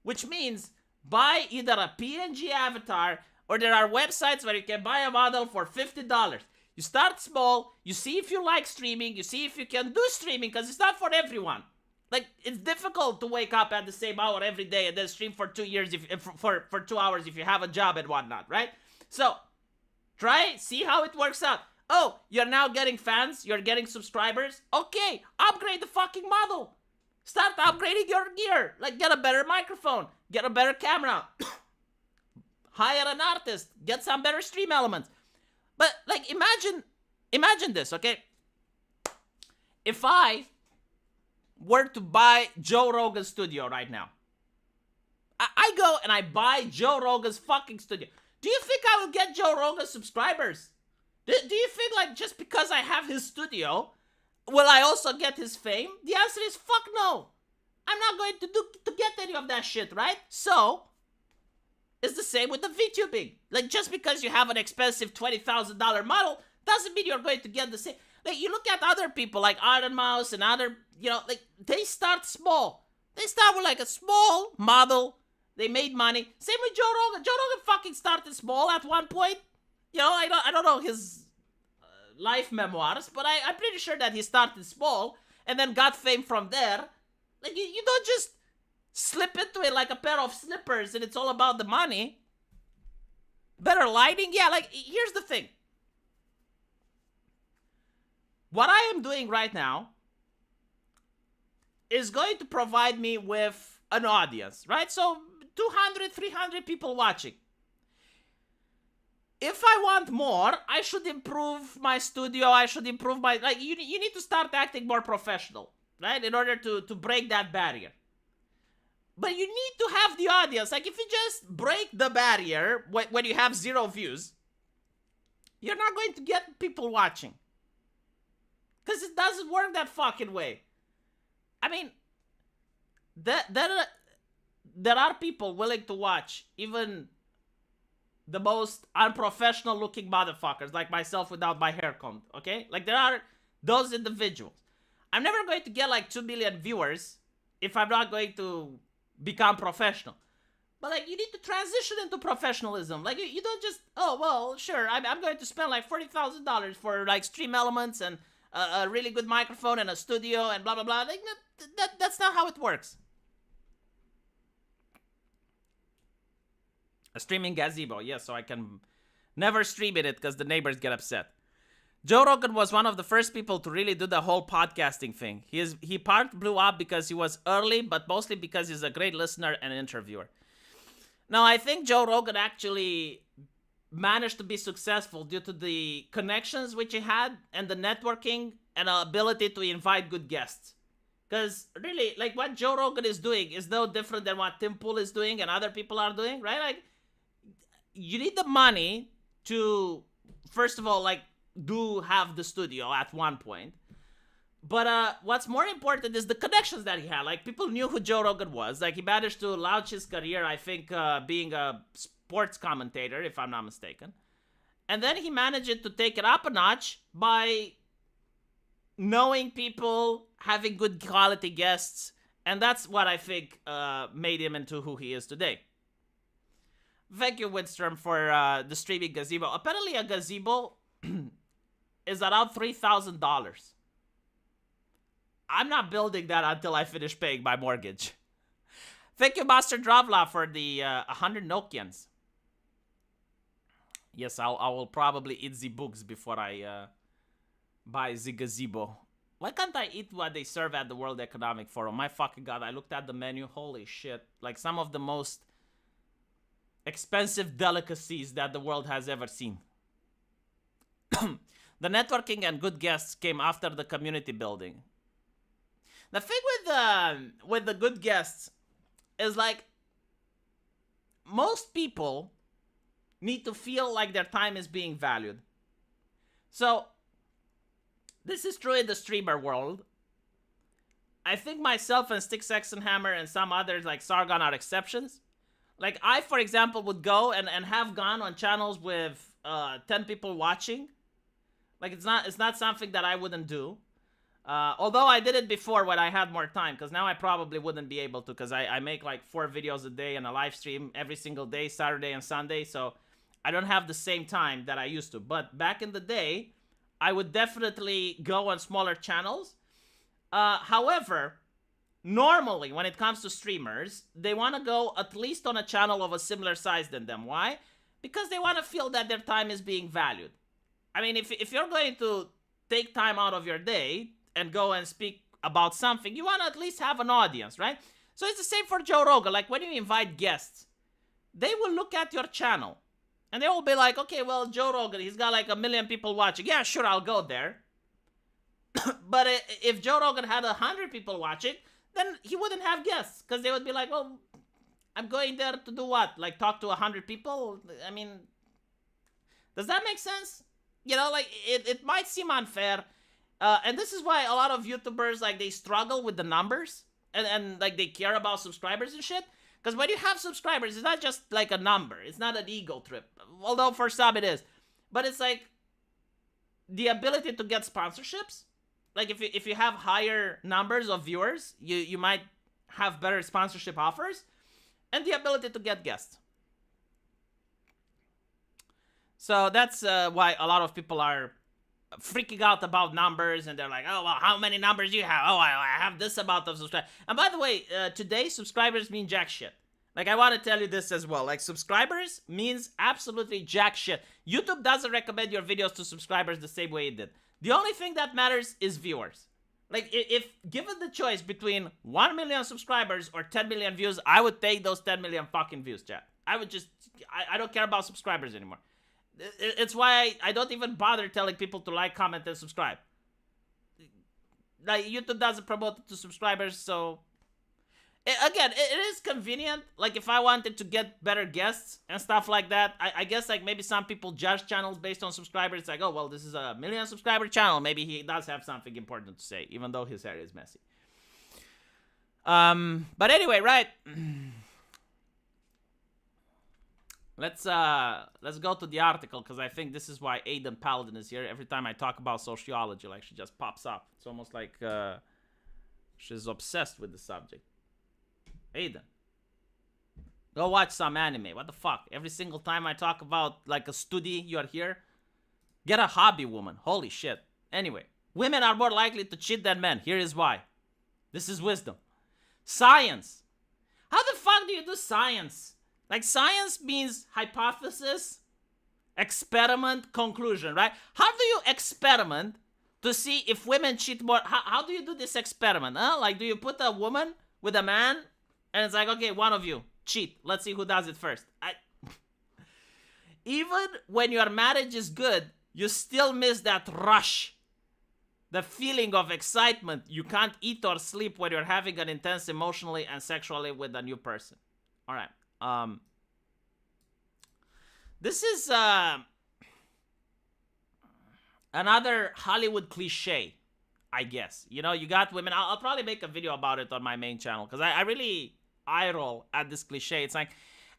Which means, buy either a PNG avatar, or there are websites where you can buy a model for $50. You start small, you see if you like streaming, you see if you can do streaming, because it's not for everyone. Like, it's difficult to wake up at the same hour every day and then stream for 2 years, for 2 hours if you have a job and whatnot, right? So, try, see how it works out. Oh, you're now getting fans, you're getting subscribers. Okay, upgrade the fucking model. Start upgrading your gear. Like, get a better microphone, get a better camera. Hire an artist, get some better stream elements. But like, imagine this, okay? If I were to buy Joe Rogan's studio right now, I go and I buy Joe Rogan's fucking studio. Do you think I will get Joe Rogan subscribers? Do you think like just because I have his studio, will I also get his fame? The answer is fuck no. I'm not going to get any of that shit, right? So, it's the same with the VTubing. Like, just because you have an expensive $20,000 model doesn't mean you're going to get the same. Like, you look at other people like Iron Mouse and other, like, they start small. They start with like a small model. They made money. Same with Joe Rogan. Joe Rogan fucking started small at one point. I don't know his life memoirs, but I'm pretty sure that he started small and then got fame from there. Like, you don't just slip into it like a pair of slippers and it's all about the money. Better lighting? Yeah, like, here's the thing. What I am doing right now is going to provide me with an audience, right? So, 200, 300 people watching. If I want more, I should improve my studio. I should improve my... Like, you need to start acting more professional, right? In order to break that barrier. But you need to have the audience. Like, if you just break the barrier when you have 0 views, you're not going to get people watching. Because it doesn't work that fucking way. I mean, there are people willing to watch even the most unprofessional looking motherfuckers like myself without my hair combed, okay? Like, there are those individuals. I'm never going to get like 2 million viewers if I'm not going to become professional. But like, you need to transition into professionalism. Like, you don't just, oh, well, sure, I'm going to spend like $40,000 for like stream elements and a really good microphone and a studio and blah, blah, blah. Like, that's not how it works. A streaming gazebo, yes, so I can never stream in it because the neighbors get upset. Joe Rogan was one of the first people to really do the whole podcasting thing. He part blew up because he was early, but mostly because he's a great listener and interviewer. Now, I think Joe Rogan actually managed to be successful due to the connections which he had and the networking and the ability to invite good guests. Because really, like, what Joe Rogan is doing is no different than what Tim Pool is doing and other people are doing, right? Like, you need the money to, first of all, like, do have the studio at one point. But what's more important is the connections that he had. Like, people knew who Joe Rogan was. Like, he managed to launch his career, I think, being a sports commentator, if I'm not mistaken. And then he managed to take it up a notch by knowing people, having good quality guests. And that's what I think made him into who he is today. Thank you, Winstrom, for the streaming gazebo. Apparently, a gazebo is around $3,000. I'm not building that until I finish paying my mortgage. Thank you, Master Dravla, for the 100 Nokians. Yes, I will probably eat the books before I buy the gazebo. Why can't I eat what they serve at the World Economic Forum? My fucking god, I looked at the menu. Holy shit. Like, some of the most expensive delicacies that the world has ever seen. The networking and good guests came after the community building. The thing with the good guests is, like, most people need to feel like their time is being valued. So, this is true in the streamer world. I think myself and Stick Sexenhammer and some others like Sargon are exceptions. Like, I, for example, would go and have gone on channels with 10 people watching. Like, it's not something that I wouldn't do. Although I did it before when I had more time, because now I probably wouldn't be able to, because I make like 4 videos a day and a live stream every single day, Saturday and Sunday, so I don't have the same time that I used to. But back in the day, I would definitely go on smaller channels. However, normally when it comes to streamers, they want to go at least on a channel of a similar size than them. Why? Because they want to feel that their time is being valued. I mean, if you're going to take time out of your day and go and speak about something, you want to at least have an audience, right? So it's the same for Joe Rogan. Like, when you invite guests, they will look at your channel And they will be like, okay, well, Joe Rogan, he's got like 1 million people watching. Yeah, sure, I'll go there. But if Joe Rogan had 100 people watching, then he wouldn't have guests. Because they would be like, well, I'm going there to do what? Like talk to 100 people? I mean, does that make sense? You know, like it might seem unfair. And this is why a lot of YouTubers, like, they struggle with the numbers. And like, they care about subscribers and shit. Because when you have subscribers, it's not just like a number. It's not an ego trip. Although for some it is. But it's like the ability to get sponsorships. Like if you have higher numbers of viewers, you might have better sponsorship offers. And the ability to get guests. So that's why a lot of people are freaking out about numbers, and they're like, oh, well, how many numbers do you have? Oh, I have this amount of subscribers. And by the way, today, subscribers mean jack shit. Like, I want to tell you this as well. Like, subscribers means absolutely jack shit. YouTube doesn't recommend your videos to subscribers the same way it did. The only thing that matters is viewers. Like, if given the choice between 1 million subscribers or 10 million views, I would take those 10 million fucking views, chat. I would just, I don't care about subscribers anymore. It's why I don't even bother telling people to like, comment, and subscribe. Like, YouTube doesn't promote it to subscribers, so... Again, it is convenient. Like, if I wanted to get better guests and stuff like that, I guess, like, maybe some people judge channels based on subscribers. It's like, oh, well, this is a 1 million subscriber channel. Maybe he does have something important to say, even though his hair is messy. But anyway, right... Let's go to the article, because I think this is why Aidan Paladin is here. Every time I talk about sociology, like, she just pops up. It's almost like she's obsessed with the subject. Aidan, go watch some anime. What the fuck? Every single time I talk about like a study, you're here. Get a hobby, woman. Holy shit. Anyway, women are more likely to cheat than men. Here is why. This is wisdom. Science. How the fuck do you do science? Like, science means hypothesis, experiment, conclusion, right? How do you experiment to see if women cheat more? How do you do this experiment? Huh? Like, do you put a woman with a man and it's like, okay, one of you, cheat. Let's see who does it first. Even when your marriage is good, you still miss that rush. The feeling of excitement. You can't eat or sleep when you're having an intense emotionally and sexually with a new person. All right. This is another Hollywood cliche, I guess. You know, you got women. I'll probably make a video about it on my main channel, because I really eye roll at this cliche. It's like,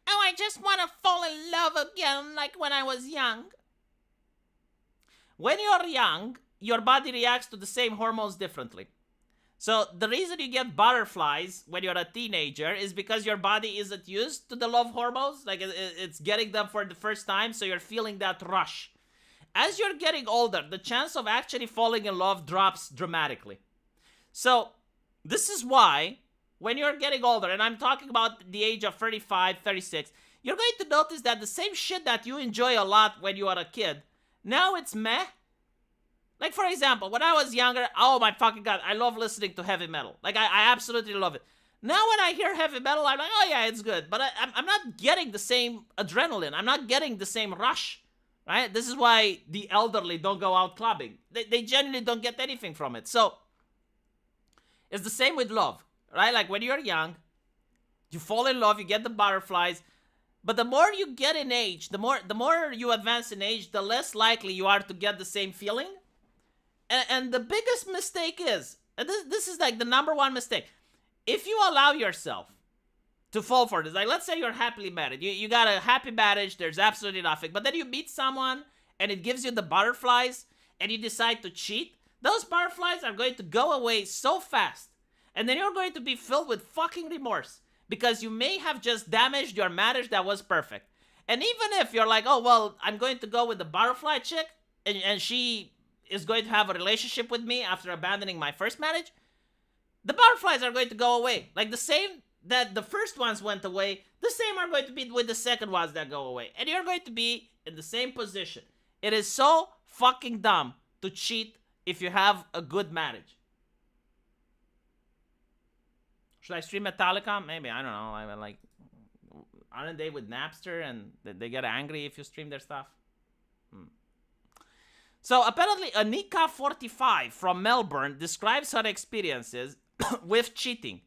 oh, I just want to fall in love again like when I was young. When you're young, your body reacts to the same hormones differently. So the reason you get butterflies when you're a teenager is because your body isn't used to the love hormones. Like, it's getting them for the first time, so you're feeling that rush. As you're getting older, the chance of actually falling in love drops dramatically. So this is why when you're getting older, and I'm talking about the age of 35, 36, you're going to notice that the same shit that you enjoy a lot when you are a kid, now it's meh. Like, for example, when I was younger, oh my fucking god, I love listening to heavy metal. Like, I absolutely love it. Now when I hear heavy metal, I'm like, oh yeah, it's good. But I'm not getting the same adrenaline. I'm not getting the same rush, right? This is why the elderly don't go out clubbing. They genuinely don't get anything from it. So, it's the same with love, right? Like, when you're young, you fall in love, you get the butterflies. But the more you get in age, the more you advance in age, the less likely you are to get the same feeling. And the biggest mistake is, and this is like the number one mistake, if you allow yourself to fall for this, like, let's say you're happily married, you got a happy marriage, there's absolutely nothing, but then you meet someone and it gives you the butterflies and you decide to cheat, those butterflies are going to go away so fast, and then you're going to be filled with fucking remorse because you may have just damaged your marriage that was perfect. And even if you're like, oh, well, I'm going to go with the butterfly chick and she is going to have a relationship with me after abandoning my first marriage, the butterflies are going to go away. Like, the same that the first ones went away, the same are going to be with the second ones that go away. And you're going to be in the same position. It is so fucking dumb to cheat if you have a good marriage. Should I stream Metallica? Maybe, I don't know. Aren't they with Napster and they get angry if you stream their stuff? So apparently Anika45 from Melbourne describes her experiences with cheating,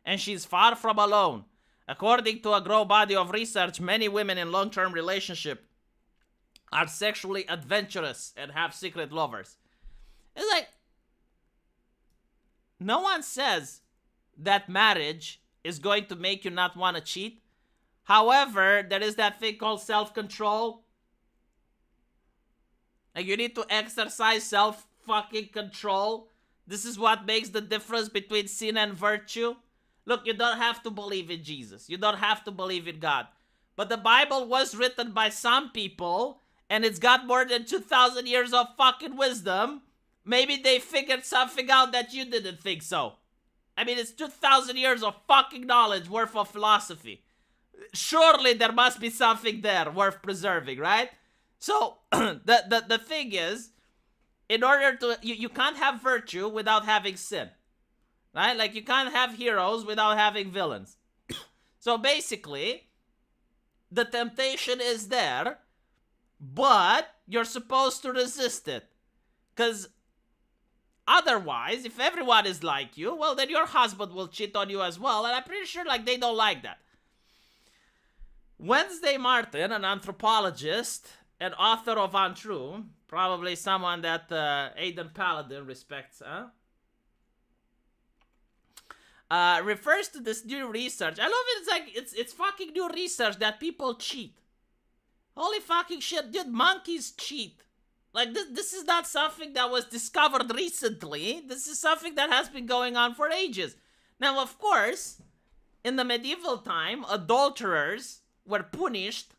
and she's far from alone. According to a growing body of research, many women in long-term relationship are sexually adventurous and have secret lovers. It's like, no one says that marriage is going to make you not want to cheat. However, there is that thing called self-control. Like, you need to exercise self-fucking control. This is what makes the difference between sin and virtue. Look, you don't have to believe in Jesus. You don't have to believe in God. But the Bible was written by some people, and it's got more than 2,000 years of fucking wisdom. Maybe they figured something out that you didn't think so. I mean, it's 2,000 years of fucking knowledge worth of philosophy. Surely there must be something there worth preserving, right? So, the thing is, in order to, you can't have virtue without having sin, right? Like, you can't have heroes without having villains. So basically, the temptation is there, but you're supposed to resist it. Because otherwise, if everyone is like you, well, then your husband will cheat on you as well, and I'm pretty sure, like, they don't like that. Wednesday Martin, an anthropologist and author of Untrue, probably someone that Aidan Paladin respects, refers to this new research. I love it. It's like, it's fucking new research that people cheat. Holy fucking shit, dude, monkeys cheat. Like, this is not something that was discovered recently. This is something that has been going on for ages. Now, of course, in the medieval time, adulterers were punished.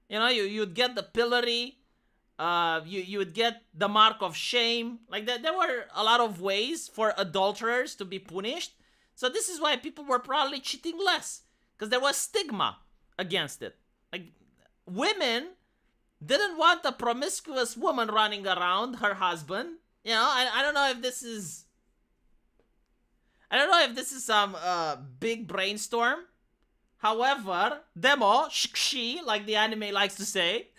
You know, you'd get the pillory. You would get the mark of shame. Like, there were a lot of ways for adulterers to be punished. So this is why people were probably cheating less. Because there was stigma against it. Like, women didn't want a promiscuous woman running around her husband. You know, I don't know if this is... I don't know if this is some big brainstorm. However, demo, she, like the anime likes to say,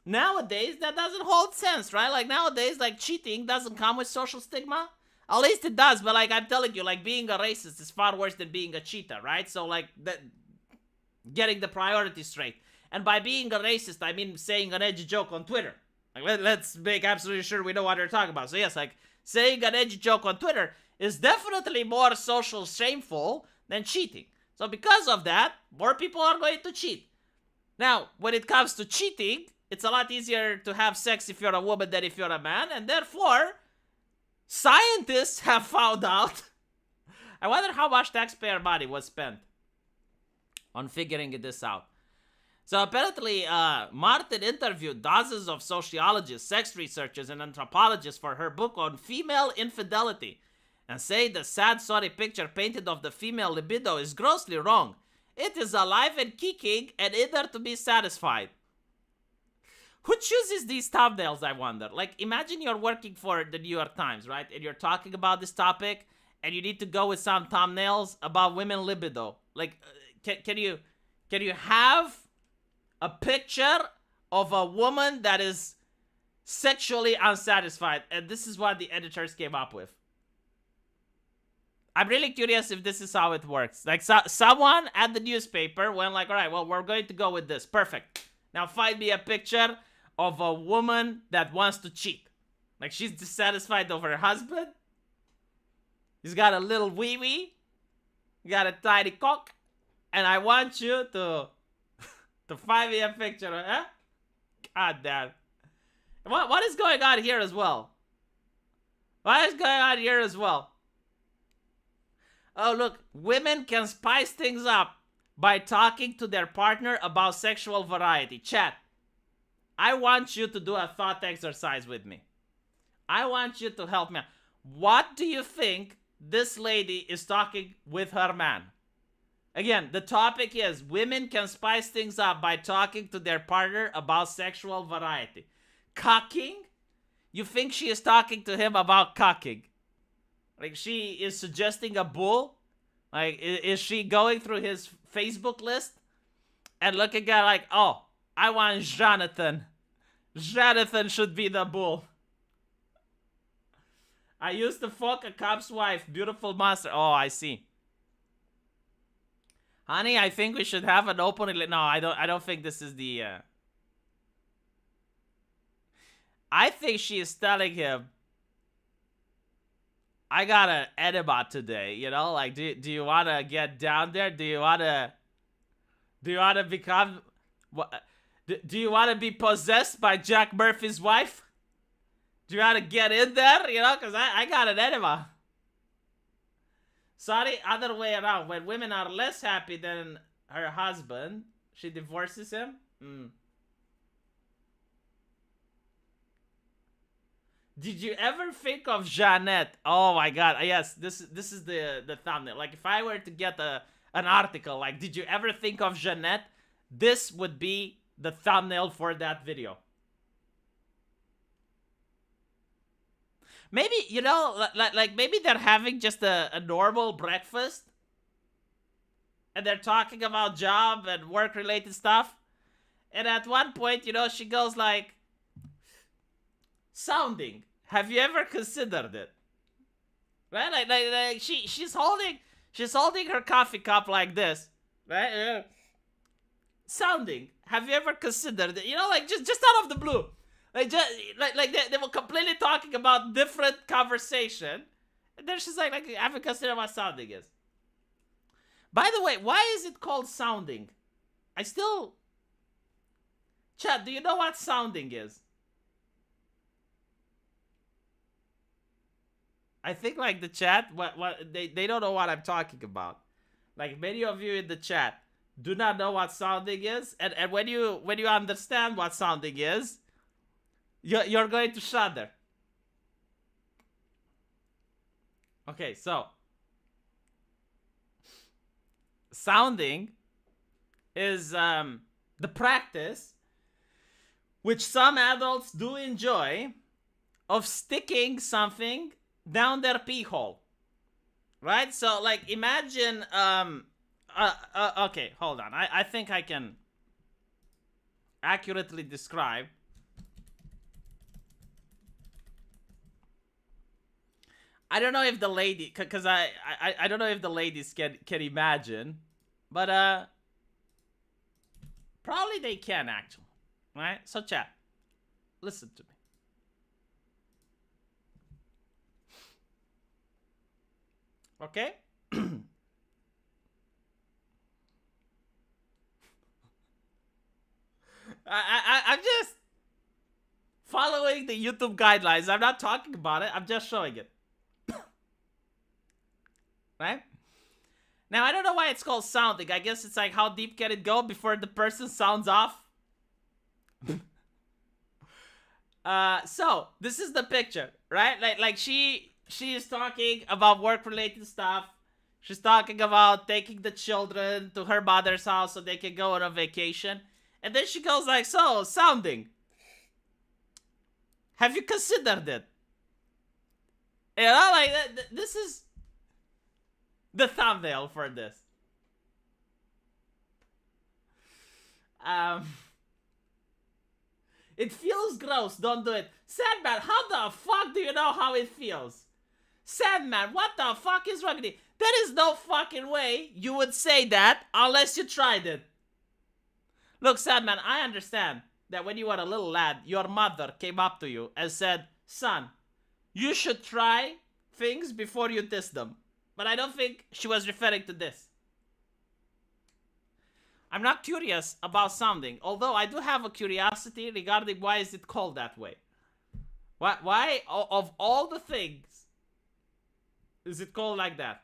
nowadays that doesn't hold sense, right? Like, nowadays, like, cheating doesn't come with social stigma. At least it does, but, like, I'm telling you, like, being a racist is far worse than being a cheater, right? So, like, getting the priorities straight. And by being a racist, I mean saying an edgy joke on Twitter. Like, let's make absolutely sure we know what they're talking about. So, yes, like, saying an edgy joke on Twitter is definitely more social shameful than cheating. So because of that, more people are going to cheat. Now, when it comes to cheating, it's a lot easier to have sex if you're a woman than if you're a man, and therefore, scientists have found out. I wonder how much taxpayer money was spent on figuring this out. So apparently, Martin interviewed dozens of sociologists, sex researchers, and anthropologists for her book on female infidelity, and say the sad, sorry picture painted of the female libido is grossly wrong. It is alive and kicking and eager to be satisfied. Who chooses these thumbnails, I wonder? Like, imagine you're working for the New York Times, right? And you're talking about this topic, and you need to go with some thumbnails about women libido. Like, can you have a picture of a woman that is sexually unsatisfied? And this is what the editors came up with. I'm really curious if this is how it works. Like, someone at the newspaper went like, all right, well, we're going to go with this. Perfect. Now find me a picture of a woman that wants to cheat. Like, she's dissatisfied over her husband. He's got a little wee-wee. He got a tiny cock. And I want you to find me a picture of, huh? God damn. What is going on here as well? What is going on here as well? Oh, look, women can spice things up by talking to their partner about sexual variety. Chat, I want you to do a thought exercise with me. I want you to help me out. What do you think this lady is talking with her man? Again, the topic is women can spice things up by talking to their partner about sexual variety. Cocking? You think she is talking to him about cocking? Like, she is suggesting a bull Like, is she going through his Facebook list and looking at like, oh, I want Jonathan. Jonathan should be the bull. I used to fuck a cop's wife. Beautiful monster. Oh, I see. Honey, I think we should have an open... No, I don't think this is the... I think she is telling him, I got an enema today, you know? Like, do you want to get down there? Do you want to become... What? Do you want to be possessed by Jack Murphy's wife? Do you want to get in there? You know, because I got an enema. Sorry, other way around. When women are less happy than her husband, she divorces him. Did you ever think of Jeannette? Oh my god, yes, this is the thumbnail. Like, if I were to get an article, like, did you ever think of Jeannette? This would be the thumbnail for that video. Maybe, you know, like maybe they're having just a normal breakfast. And they're talking about job and work-related stuff. And at one point, you know, she goes like, sounding. Have you ever considered it? Right? Like she's holding her coffee cup like this. Right? Sounding. Have you ever considered it? You know, like just out of the blue. Like, just, like they were completely talking about different conversation. And then she's like I haven't considered what sounding is. By the way, why is it called sounding? Chat, do you know what sounding is? I think like the chat, they don't know what I'm talking about. Like many of you in the chat do not know what sounding is. And when you understand what sounding is, you're going to shudder. Okay, so sounding is the practice which some adults do enjoy of sticking something down their pee hole. Right? So like imagine okay, hold on. I think I can accurately describe. I don't know if the lady, because I don't know if the ladies can imagine, but probably they can actually, right? So chat, listen to me. Okay? I'm just following the YouTube guidelines. I'm not talking about it. I'm just showing it. Right? Now, I don't know why it's called sounding. I guess it's like, how deep can it go before the person sounds off? So, this is the picture, right? Like she is talking about work-related stuff. She's talking about taking the children to her mother's house so they can go on a vacation. And then she goes like, so, sounding. Have you considered it? You know, like, this is the thumbnail for this. It feels gross, don't do it. Sandman, how the fuck do you know how it feels? Sandman, what the fuck is wrong with you? There is no fucking way you would say that unless you tried it. Look, Sandman, I understand that when you were a little lad, your mother came up to you and said, son, you should try things before you test them. But I don't think she was referring to this. I'm not curious about sounding, although I do have a curiosity regarding why is it called that way. Why of all the things is it called like that?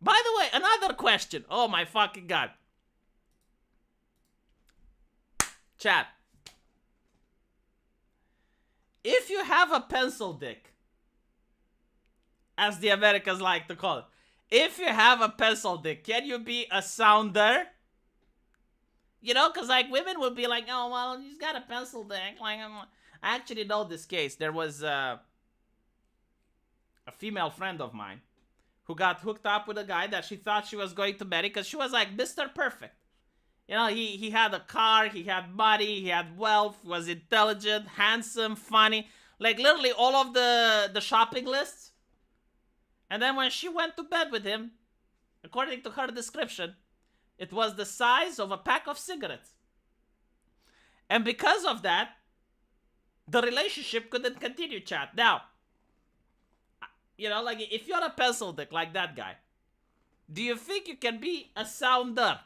By the way, another question. Oh my fucking god. Chat. If you have a pencil dick, as the Americans like to call it, if you have a pencil dick, can you be a sounder? You know, because like women would be like, oh, well, he's got a pencil dick. Like, I actually know this case. There was a female friend of mine who got hooked up with a guy that she thought she was going to marry because she was like Mr. Perfect. You know, he had a car, he had money, he had wealth, was intelligent, handsome, funny. Like literally all of the shopping lists. And then when she went to bed with him, according to her description, it was the size of a pack of cigarettes. And because of that, the relationship couldn't continue, chat. Now, you know, like if you're a pencil dick like that guy, do you think you can be a sounder?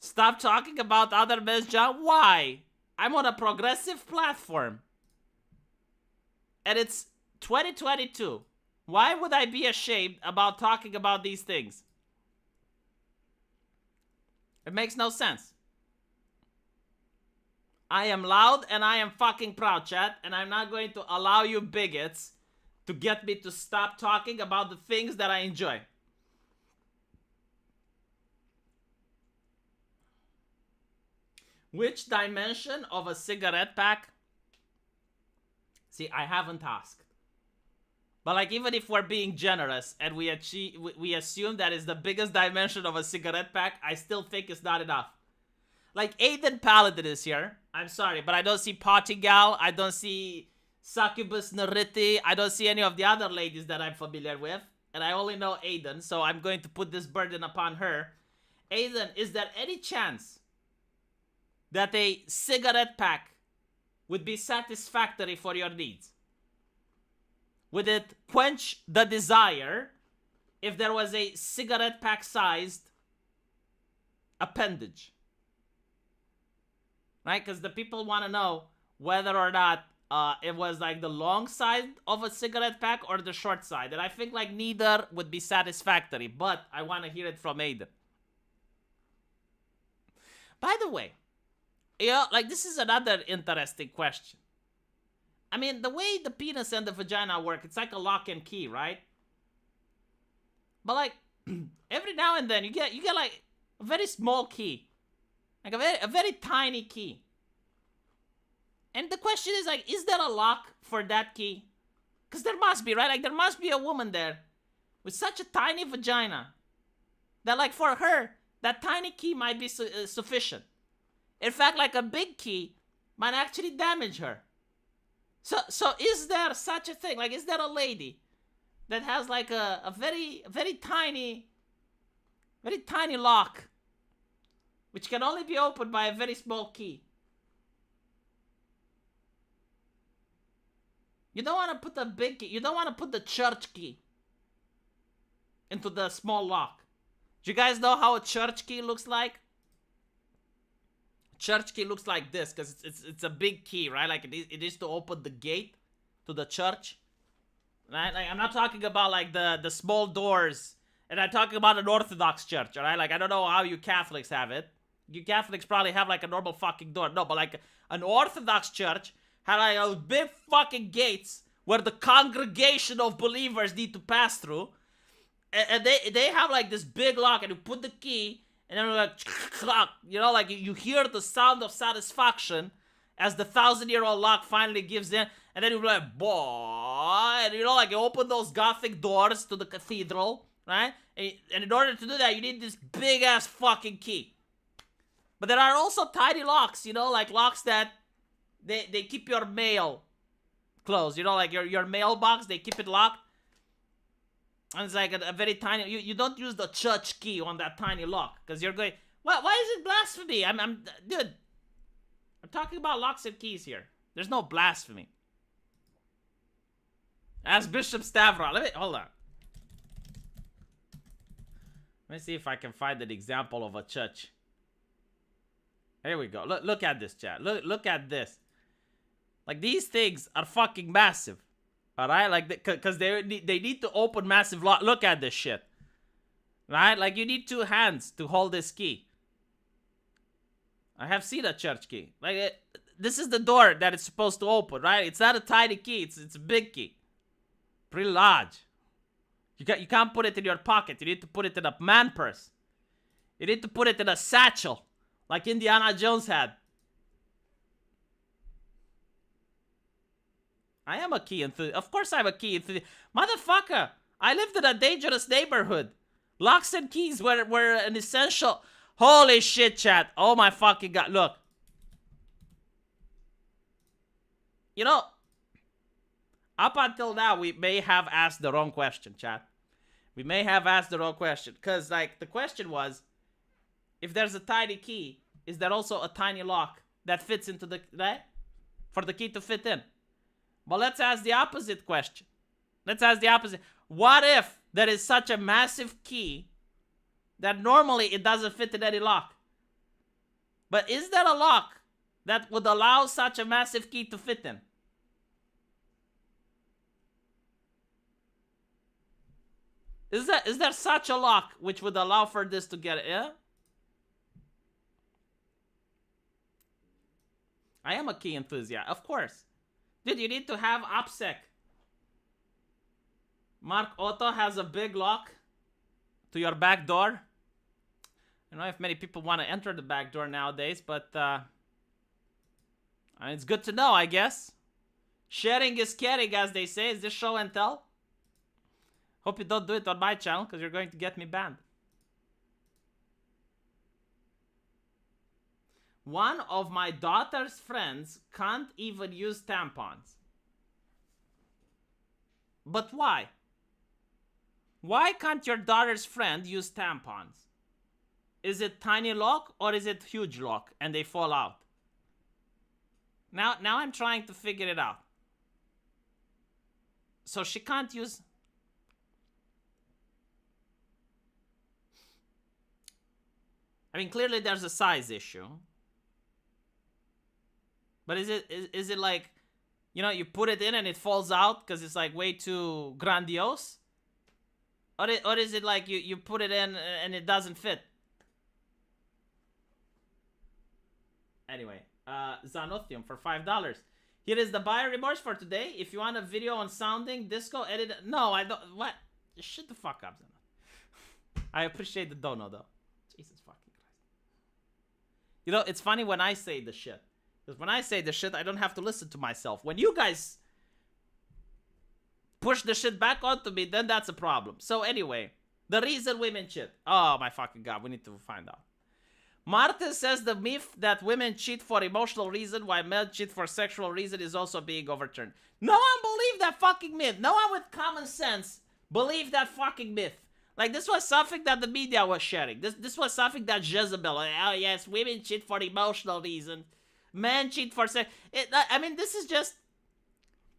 Stop talking about other men's job. Why? I'm on a progressive platform. And it's 2022. Why would I be ashamed about talking about these things? It makes no sense. I am loud and I am fucking proud, chat. And I'm not going to allow you bigots to get me to stop talking about the things that I enjoy. Which dimension of a cigarette pack? See, I haven't asked. But like, even if we're being generous and we assume that is the biggest dimension of a cigarette pack, I still think it's not enough. Like, Aiden Paladin is here. I'm sorry, but I don't see Pottigal. I don't see Succubus Nariti. I don't see any of the other ladies that I'm familiar with. And I only know Aiden, so I'm going to put this burden upon her. Aiden, is there any chance that a cigarette pack would be satisfactory for your needs? Would it quench the desire if there was a cigarette pack sized appendage? Right? Because the people want to know whether or not it was like the long side of a cigarette pack or the short side. And I think like neither would be satisfactory, but I want to hear it from Aiden. By the way, you know, like this is another interesting question. I mean, the way the penis and the vagina work, it's like a lock and key, right? But like, every now and then you get like a very small key. Like a very tiny key. And the question is like, is there a lock for that key? Because there must be, right? Like there must be a woman there with such a tiny vagina that like for her, that tiny key might be sufficient. In fact, like a big key might actually damage her. So is there such a thing? Like, is there a lady that has like a very tiny lock, which can only be opened by a very small key? You don't want to put the big key. You don't want to put the church key into the small lock. Do you guys know how a church key looks like? Church key looks like this because it's a big key, right? Like it is to open the gate to the church, right? Like I'm not talking about like the small doors, and I'm talking about an Orthodox church, all right? Like I don't know how you Catholics have it. You Catholics probably have like a normal fucking door. No, but like an Orthodox church had like those big fucking gates where the congregation of believers need to pass through, and they have like this big lock, and you put the key. And then like, you know, like you hear the sound of satisfaction as the 1,000-year-old lock finally gives in. And then you're like, boy, and you know, like you open those Gothic doors to the cathedral, right? And in order to do that, you need this big ass fucking key. But there are also tiny locks, you know, like locks that they keep your mail closed. You know, like your mailbox, they keep it locked. And it's like a very tiny. You don't use the church key on that tiny lock because you're going. Why is it blasphemy? Dude. I'm talking about locks and keys here. There's no blasphemy. Ask Bishop Stavro. Hold on. Let me see if I can find an example of a church. Here we go. Look at this, chat. Look at this. Like these things are fucking massive. Alright, like, because they need to open massive lock. Look at this shit. Right? Like, you need 2 hands to hold this key. I have seen a church key. Like, this is the door that it's supposed to open, right? It's not a tiny key. It's a big key. Pretty large. You can't put it in your pocket. You need to put it in a man purse. You need to put it in a satchel. Like Indiana Jones had. I am a key enthusiast. Of course I'm a key enthusiast. Motherfucker, I lived in a dangerous neighborhood. Locks and keys were an essential. Holy shit, chat. Oh my fucking god. Look. You know, up until now, we may have asked the wrong question, chat. We may have asked the wrong question. Because, like, the question was, if there's a tiny key, is there also a tiny lock that fits into the, right? For the key to fit in. But let's ask the opposite question. Let's ask the opposite. What if there is such a massive key that normally it doesn't fit in any lock? But is there a lock that would allow such a massive key to fit in? Is there such a lock which would allow for this to get it? Yeah? I am a key enthusiast, of course. Dude, you need to have OPSEC. Mark Otto has a big lock to your back door. I don't know if many people want to enter the back door nowadays, but it's good to know, I guess. Sharing is caring, as they say. Is this show and tell? Hope you don't do it on my channel, because you're going to get me banned. One of my daughter's friends can't even use tampons. But why? Why can't your daughter's friend use tampons? Is it tiny lock or is it huge lock and they fall out? Now I'm trying to figure it out. So she can't use... I mean, clearly there's a size issue. But is it like, you know, you put it in and it falls out because it's like way too grandiose? Or is it like you put it in and it doesn't fit? Anyway, Zanothium for $5. Here is the buyer remorse for today. If you want a video on sounding, disco, edit... No, I don't... What? Shut the fuck up, Zanothium. I appreciate the dono, though. Jesus fucking Christ. You know, it's funny when I say the shit. Because when I say the shit, I don't have to listen to myself. When you guys push the shit back onto me, then that's a problem. So anyway, the reason women cheat. Oh my fucking god, we need to find out. Martin says the myth that women cheat for emotional reason while men cheat for sexual reason is also being overturned. No one believed that fucking myth. No one with common sense believed that fucking myth. Like, this was something that the media was sharing. This was something that Jezebel, like, oh yes, women cheat for emotional reason. Men cheat for sex. I mean, this is just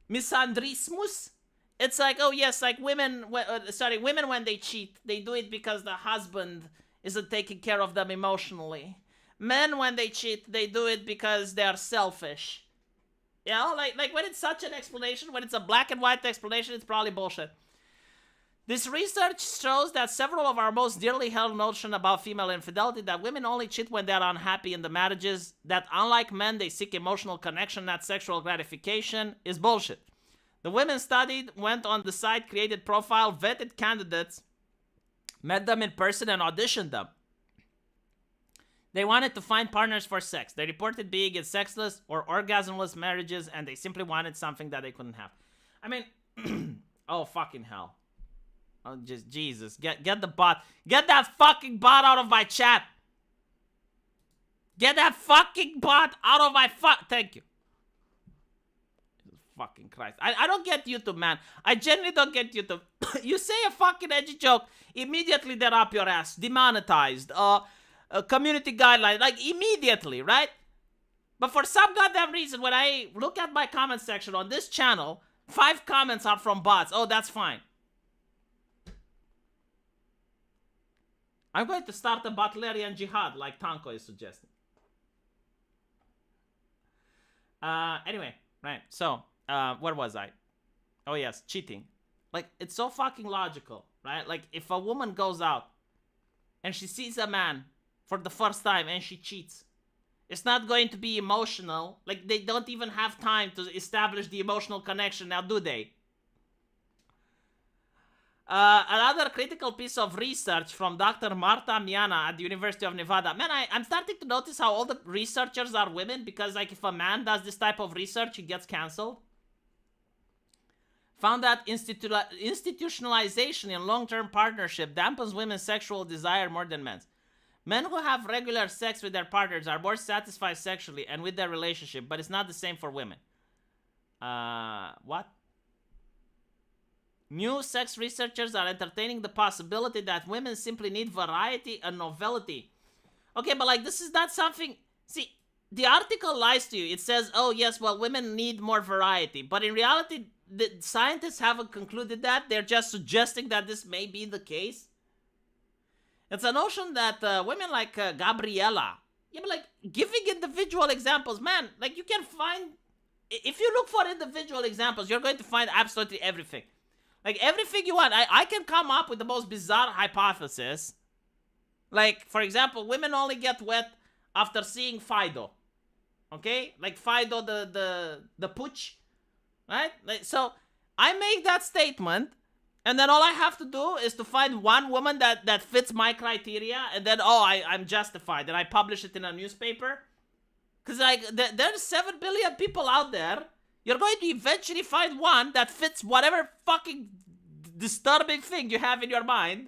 misandrismus. It's like, oh yes, like women when they cheat, they do it because the husband isn't taking care of them emotionally. Men, when they cheat, they do it because they're selfish. You know, like when it's such an explanation, when it's a black and white explanation, it's probably bullshit. This research shows that several of our most dearly held notions about female infidelity, that women only cheat when they're unhappy in the marriages, that unlike men, they seek emotional connection, not sexual gratification, is bullshit. The women studied went on the site, created profile, vetted candidates, met them in person, and auditioned them. They wanted to find partners for sex. They reported being in sexless or orgasmless marriages, and they simply wanted something that they couldn't have. I mean, oh fucking hell. Oh, just Jesus. Get the bot. Get that fucking bot out of my chat. Get that fucking bot out of my Thank you. Jesus fucking Christ. I don't get YouTube, man. I genuinely don't get YouTube. You say a fucking edgy joke, immediately they're up your ass. Demonetized. Community guideline. Like, immediately, right? But for some goddamn reason, when I look at my comment section on this channel, 5 comments are from bots. Oh, that's fine. I'm going to start a Butlerian jihad, like Tanko is suggesting. Anyway, right. So, where was I? Oh, yes, cheating. Like, it's so fucking logical, right? Like, if a woman goes out and she sees a man for the first time and she cheats, it's not going to be emotional. Like, they don't even have time to establish the emotional connection now, do they? Another critical piece of research from Dr. Marta Miana at the University of Nevada. Man, I'm starting to notice how all the researchers are women, because, like, if a man does this type of research, he gets cancelled. found that institutionalization in long-term partnership dampens women's sexual desire more than men's. Men who have regular sex with their partners are more satisfied sexually and with their relationship, but it's not the same for women. What? New sex researchers are entertaining the possibility that women simply need variety and novelty. Okay, but like, this is not something... See, the article lies to you. It says, oh yes, well, women need more variety. But in reality, the scientists haven't concluded that. They're just suggesting that this may be the case. It's a notion that women like Gabriella... Yeah, but like, giving individual examples, man, like, you can find... If you look for individual examples, you're going to find absolutely everything. Like, everything you want. I can come up with the most bizarre hypothesis. Like, for example, women only get wet after seeing Fido. Okay? Like, Fido the pooch. Right? Like, so, I make that statement, and then all I have to do is to find one woman that fits my criteria, and then, I'm justified. And I publish it in a newspaper. Because, like, there's 7 billion people out there. You're going to eventually find one that fits whatever fucking disturbing thing you have in your mind.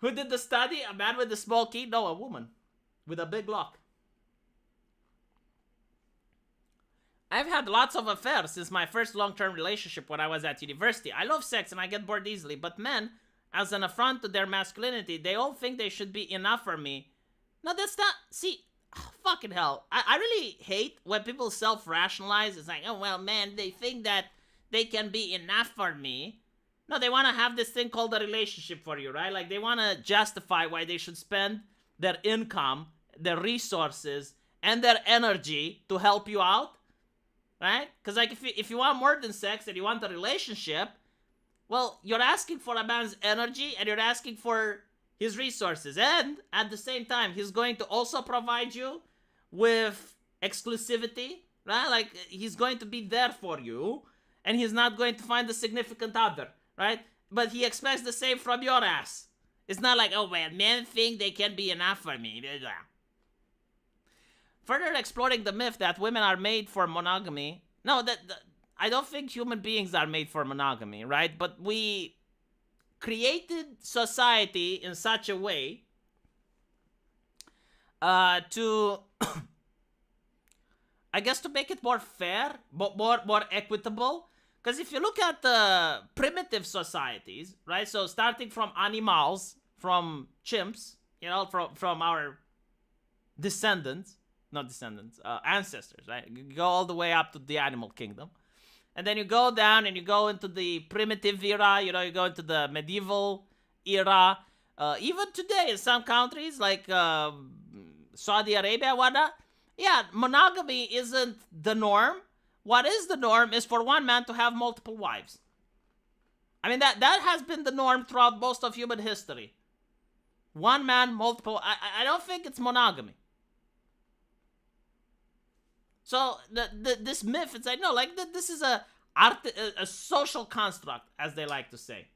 Who did the study? A man with a small key? No, a woman with a big lock. I've had lots of affairs since my first long-term relationship when I was at university. I love sex and I get bored easily, but men, as an affront to their masculinity, they all think they should be enough for me. No, that's not... See... Oh, fucking hell. I really hate when people self-rationalize. It's like, oh, well, man, they think that they can be enough for me. No, they want to have this thing called a relationship for you, right? Like, they want to justify why they should spend their income, their resources, and their energy to help you out, right? Because, like, if you want more than sex and you want a relationship, well, you're asking for a man's energy and you're asking for his resources, and at the same time he's going to also provide you with exclusivity, right? Like, he's going to be there for you, and he's not going to find a significant other, right? But he expects the same from your ass. It's not like, oh well, men think they can be enough for me. Further exploring the myth that women are made for monogamy. No, I don't think human beings are made for monogamy, right? But we created society in such a way to I guess to make it more fair, but more equitable. Because if you look at the primitive societies, right? So starting from animals, from chimps, you know, from our ancestors, right? You go all the way up to the animal kingdom. And then you go down and you go into the primitive era, you know, you go into the medieval era. Even today in some countries like Saudi Arabia, whatnot, yeah, monogamy isn't the norm. What is the norm is for one man to have multiple wives. I mean, that has been the norm throughout most of human history. One man, multiple... I don't think it's monogamy. So this myth, it's like, no, like this is a social construct, as they like to say.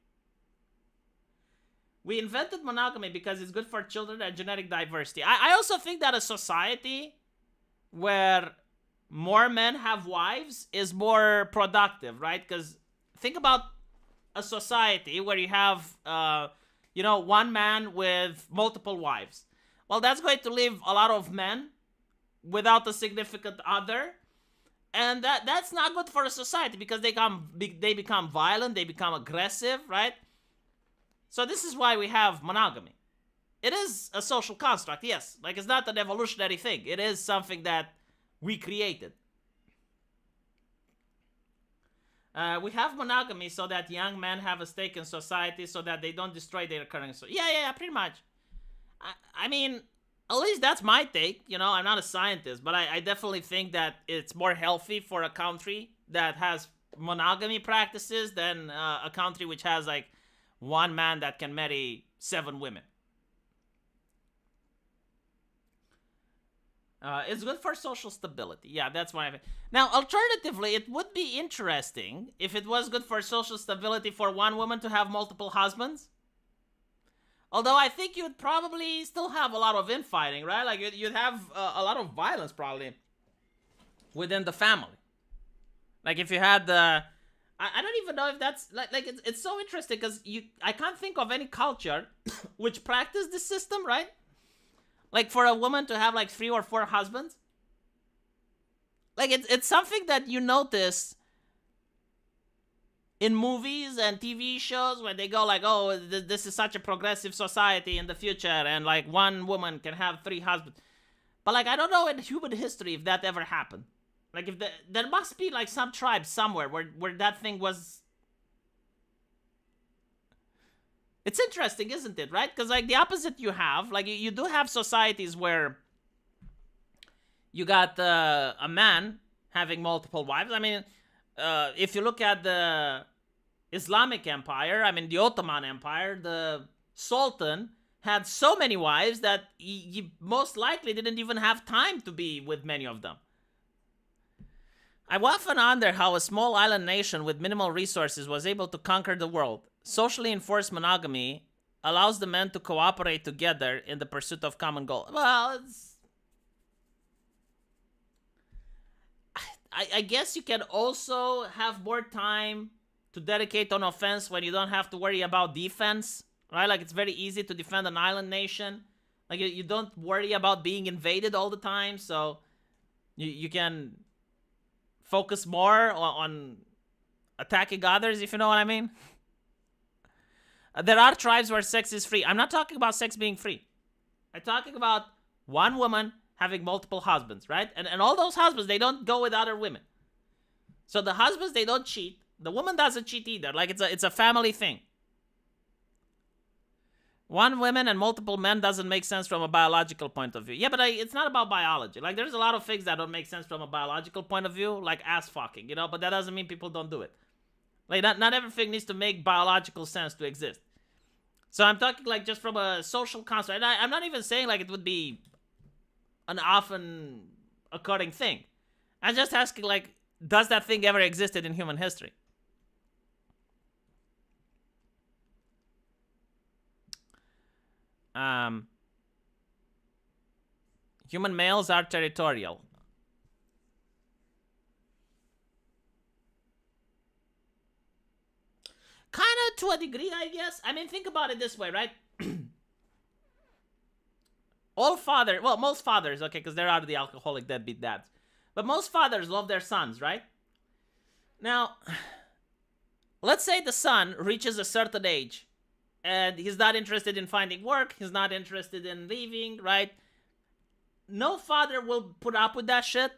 We invented monogamy because it's good for children and genetic diversity. I also think that a society where more men have wives is more productive, right? Because think about a society where you have, one man with multiple wives. Well, that's going to leave a lot of men without a significant other, and that's not good for a society because they become violent, they become aggressive, right? So this is why we have monogamy. It is a social construct, yes. Like, it's not an evolutionary thing. It is something that we created. We have monogamy so that young men have a stake in society, so that they don't destroy their current. Yeah, pretty much. I mean, at least that's my take. You know, I'm not a scientist, but I definitely think that it's more healthy for a country that has monogamy practices than a country which has like one man that can marry 7 women. It's good for social stability. Yeah, that's why. Now, alternatively, it would be interesting if it was good for social stability for one woman to have multiple husbands. Although I think you'd probably still have a lot of infighting, right? Like, you'd have a lot of violence, probably. within the family. Like if you had the, I don't even know if that's like it's so interesting because I can't think of any culture which practice this system, right? Like for a woman to have like 3 or 4 husbands. Like it's something that you notice in movies and TV shows when they go like, oh, this is such a progressive society in the future, and like one woman can have 3 husbands. But like I don't know in human history if that ever happened. Like if there must be like some tribe somewhere where that thing was. It's interesting, isn't it? Right? Because like the opposite you have, like you do have societies where you got a man having multiple wives. I mean, if you look at the Islamic Empire, I mean the Ottoman Empire, the Sultan had so many wives that he most likely didn't even have time to be with many of them. I often wonder how a small island nation with minimal resources was able to conquer the world. Socially enforced monogamy allows the men to cooperate together in the pursuit of common goal. Well, I guess you can also have more time to dedicate on offense when you don't have to worry about defense, right? Like it's very easy to defend an island nation. Like you don't worry about being invaded all the time, so you can focus more on attacking others, if you know what I mean. There are tribes where sex is free. I'm not talking about sex being free. I'm talking about one woman having multiple husbands, right? And all those husbands, they don't go with other women. So the husbands, they don't cheat. The woman doesn't cheat either. Like it's a family thing. One woman and multiple men doesn't make sense from a biological point of view. Yeah, but it's not about biology. Like, there's a lot of things that don't make sense from a biological point of view, like ass fucking, you know? But that doesn't mean people don't do it. Like, not everything needs to make biological sense to exist. So I'm talking, like, just from a social construct. And I'm not even saying, like, it would be an often occurring thing. I'm just asking, like, does that thing ever existed in human history? Human males are territorial. Kind of to a degree, I guess. I mean, think about it this way, right? Most fathers, okay, because there are the alcoholic deadbeat dads. But most fathers love their sons, right? Now, let's say the son reaches a certain age and he's not interested in finding work, he's not interested in leaving, right? No father will put up with that shit,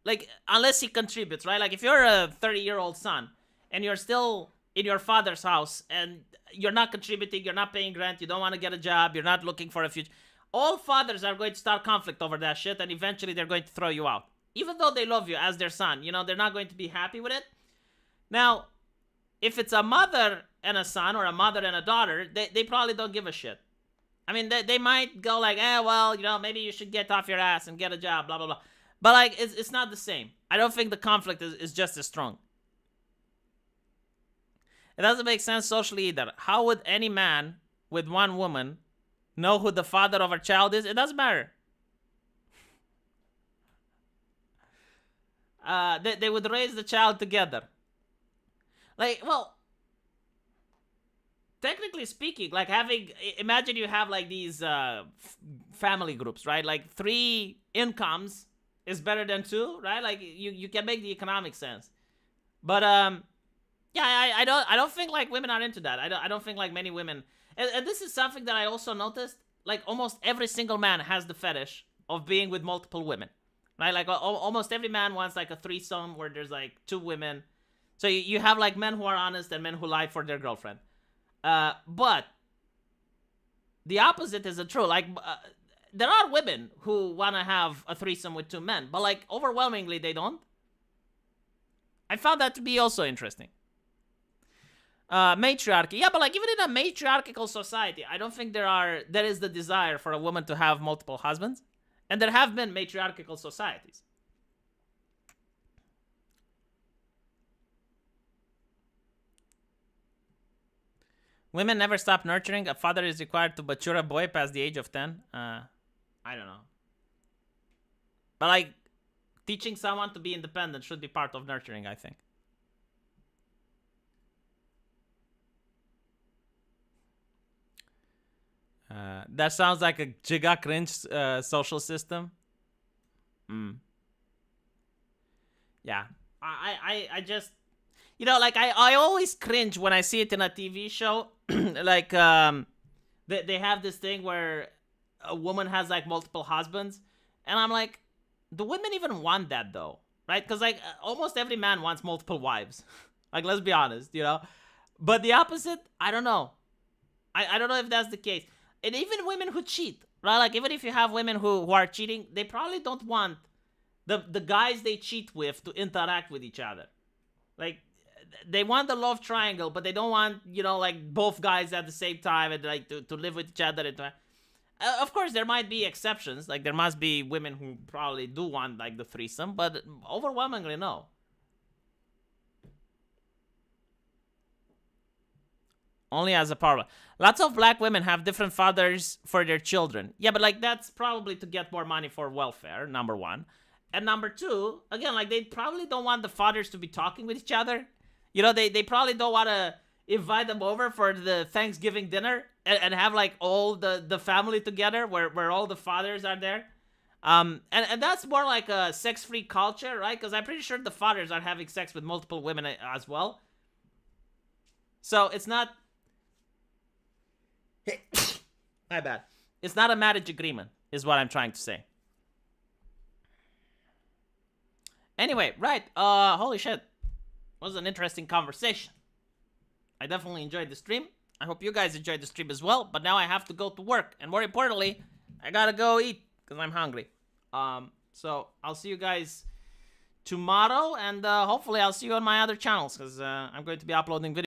like, unless he contributes, right? Like, if you're a 30-year-old son and you're still in your father's house and you're not contributing, you're not paying rent, you don't want to get a job, you're not looking for a future, all fathers are going to start conflict over that shit, and eventually they're going to throw you out. Even though they love you as their son, you know, they're not going to be happy with it. Now, if it's a mother and a son, or a mother and a daughter, they probably don't give a shit. I mean, they might go like, well, you know, maybe you should get off your ass and get a job, blah, blah, blah. But, like, it's not the same. I don't think the conflict is just as strong. It doesn't make sense socially either. How would any man with one woman know who the father of a child is? It doesn't matter. They would raise the child together. Like, well, technically speaking, like imagine you have like these family groups, right? Like 3 incomes is better than 2, right? Like you can make the economic sense. But yeah, I don't think like women are into that. I don't think like many women, and this is something that I also noticed. Like almost every single man has the fetish of being with multiple women, right? Like almost every man wants like a threesome where there's like 2 women. So you have like men who are honest and men who lie for their girlfriend. But the opposite isn't true. Like there are women who want to have a threesome with 2 men, but like overwhelmingly they don't. I found that to be also interesting. Matriarchy. Yeah, but like even in a matriarchal society, I don't think there is the desire for a woman to have multiple husbands. And there have been matriarchal societies. Women never stop nurturing. A father is required to mature a boy past the age of 10. I don't know. But like, Teaching someone to be independent should be part of nurturing, I think. That sounds like a giga cringe social system. Yeah. I just, like I always cringe when I see it in a TV show. Like they have this thing where a woman has like multiple husbands, and I'm like, do women even want that though? Right? Because like almost every man wants multiple wives. Like, let's be honest, But the opposite, I don't know. I don't know if that's the case. And even women who cheat, right? Like, even if you have women who are cheating, they probably don't want the guys they cheat with to interact with each other. Like, they want the love triangle, but they don't want, like, both guys at the same time and, like, to live with each other. And of course, there might be exceptions. Like, there must be women who probably do want, like, the threesome, but overwhelmingly, no. Only as a power. Lots of black women have different fathers for their children. Yeah, but like that's probably to get more money for welfare, number one. And number two, again, like they probably don't want the fathers to be talking with each other. They probably don't want to invite them over for the Thanksgiving dinner and have like all the family together where all the fathers are there. And that's more like a sex-free culture, right? Because I'm pretty sure the fathers are having sex with multiple women as well. So it's not... My bad. It's not a marriage agreement, is what I'm trying to say. Anyway, right. Holy shit. Was an interesting conversation. I definitely enjoyed the stream. I hope you guys enjoyed the stream as well. But now I have to go to work. And more importantly, I gotta go eat because I'm hungry. So I'll see you guys tomorrow. And hopefully I'll see you on my other channels because I'm going to be uploading videos.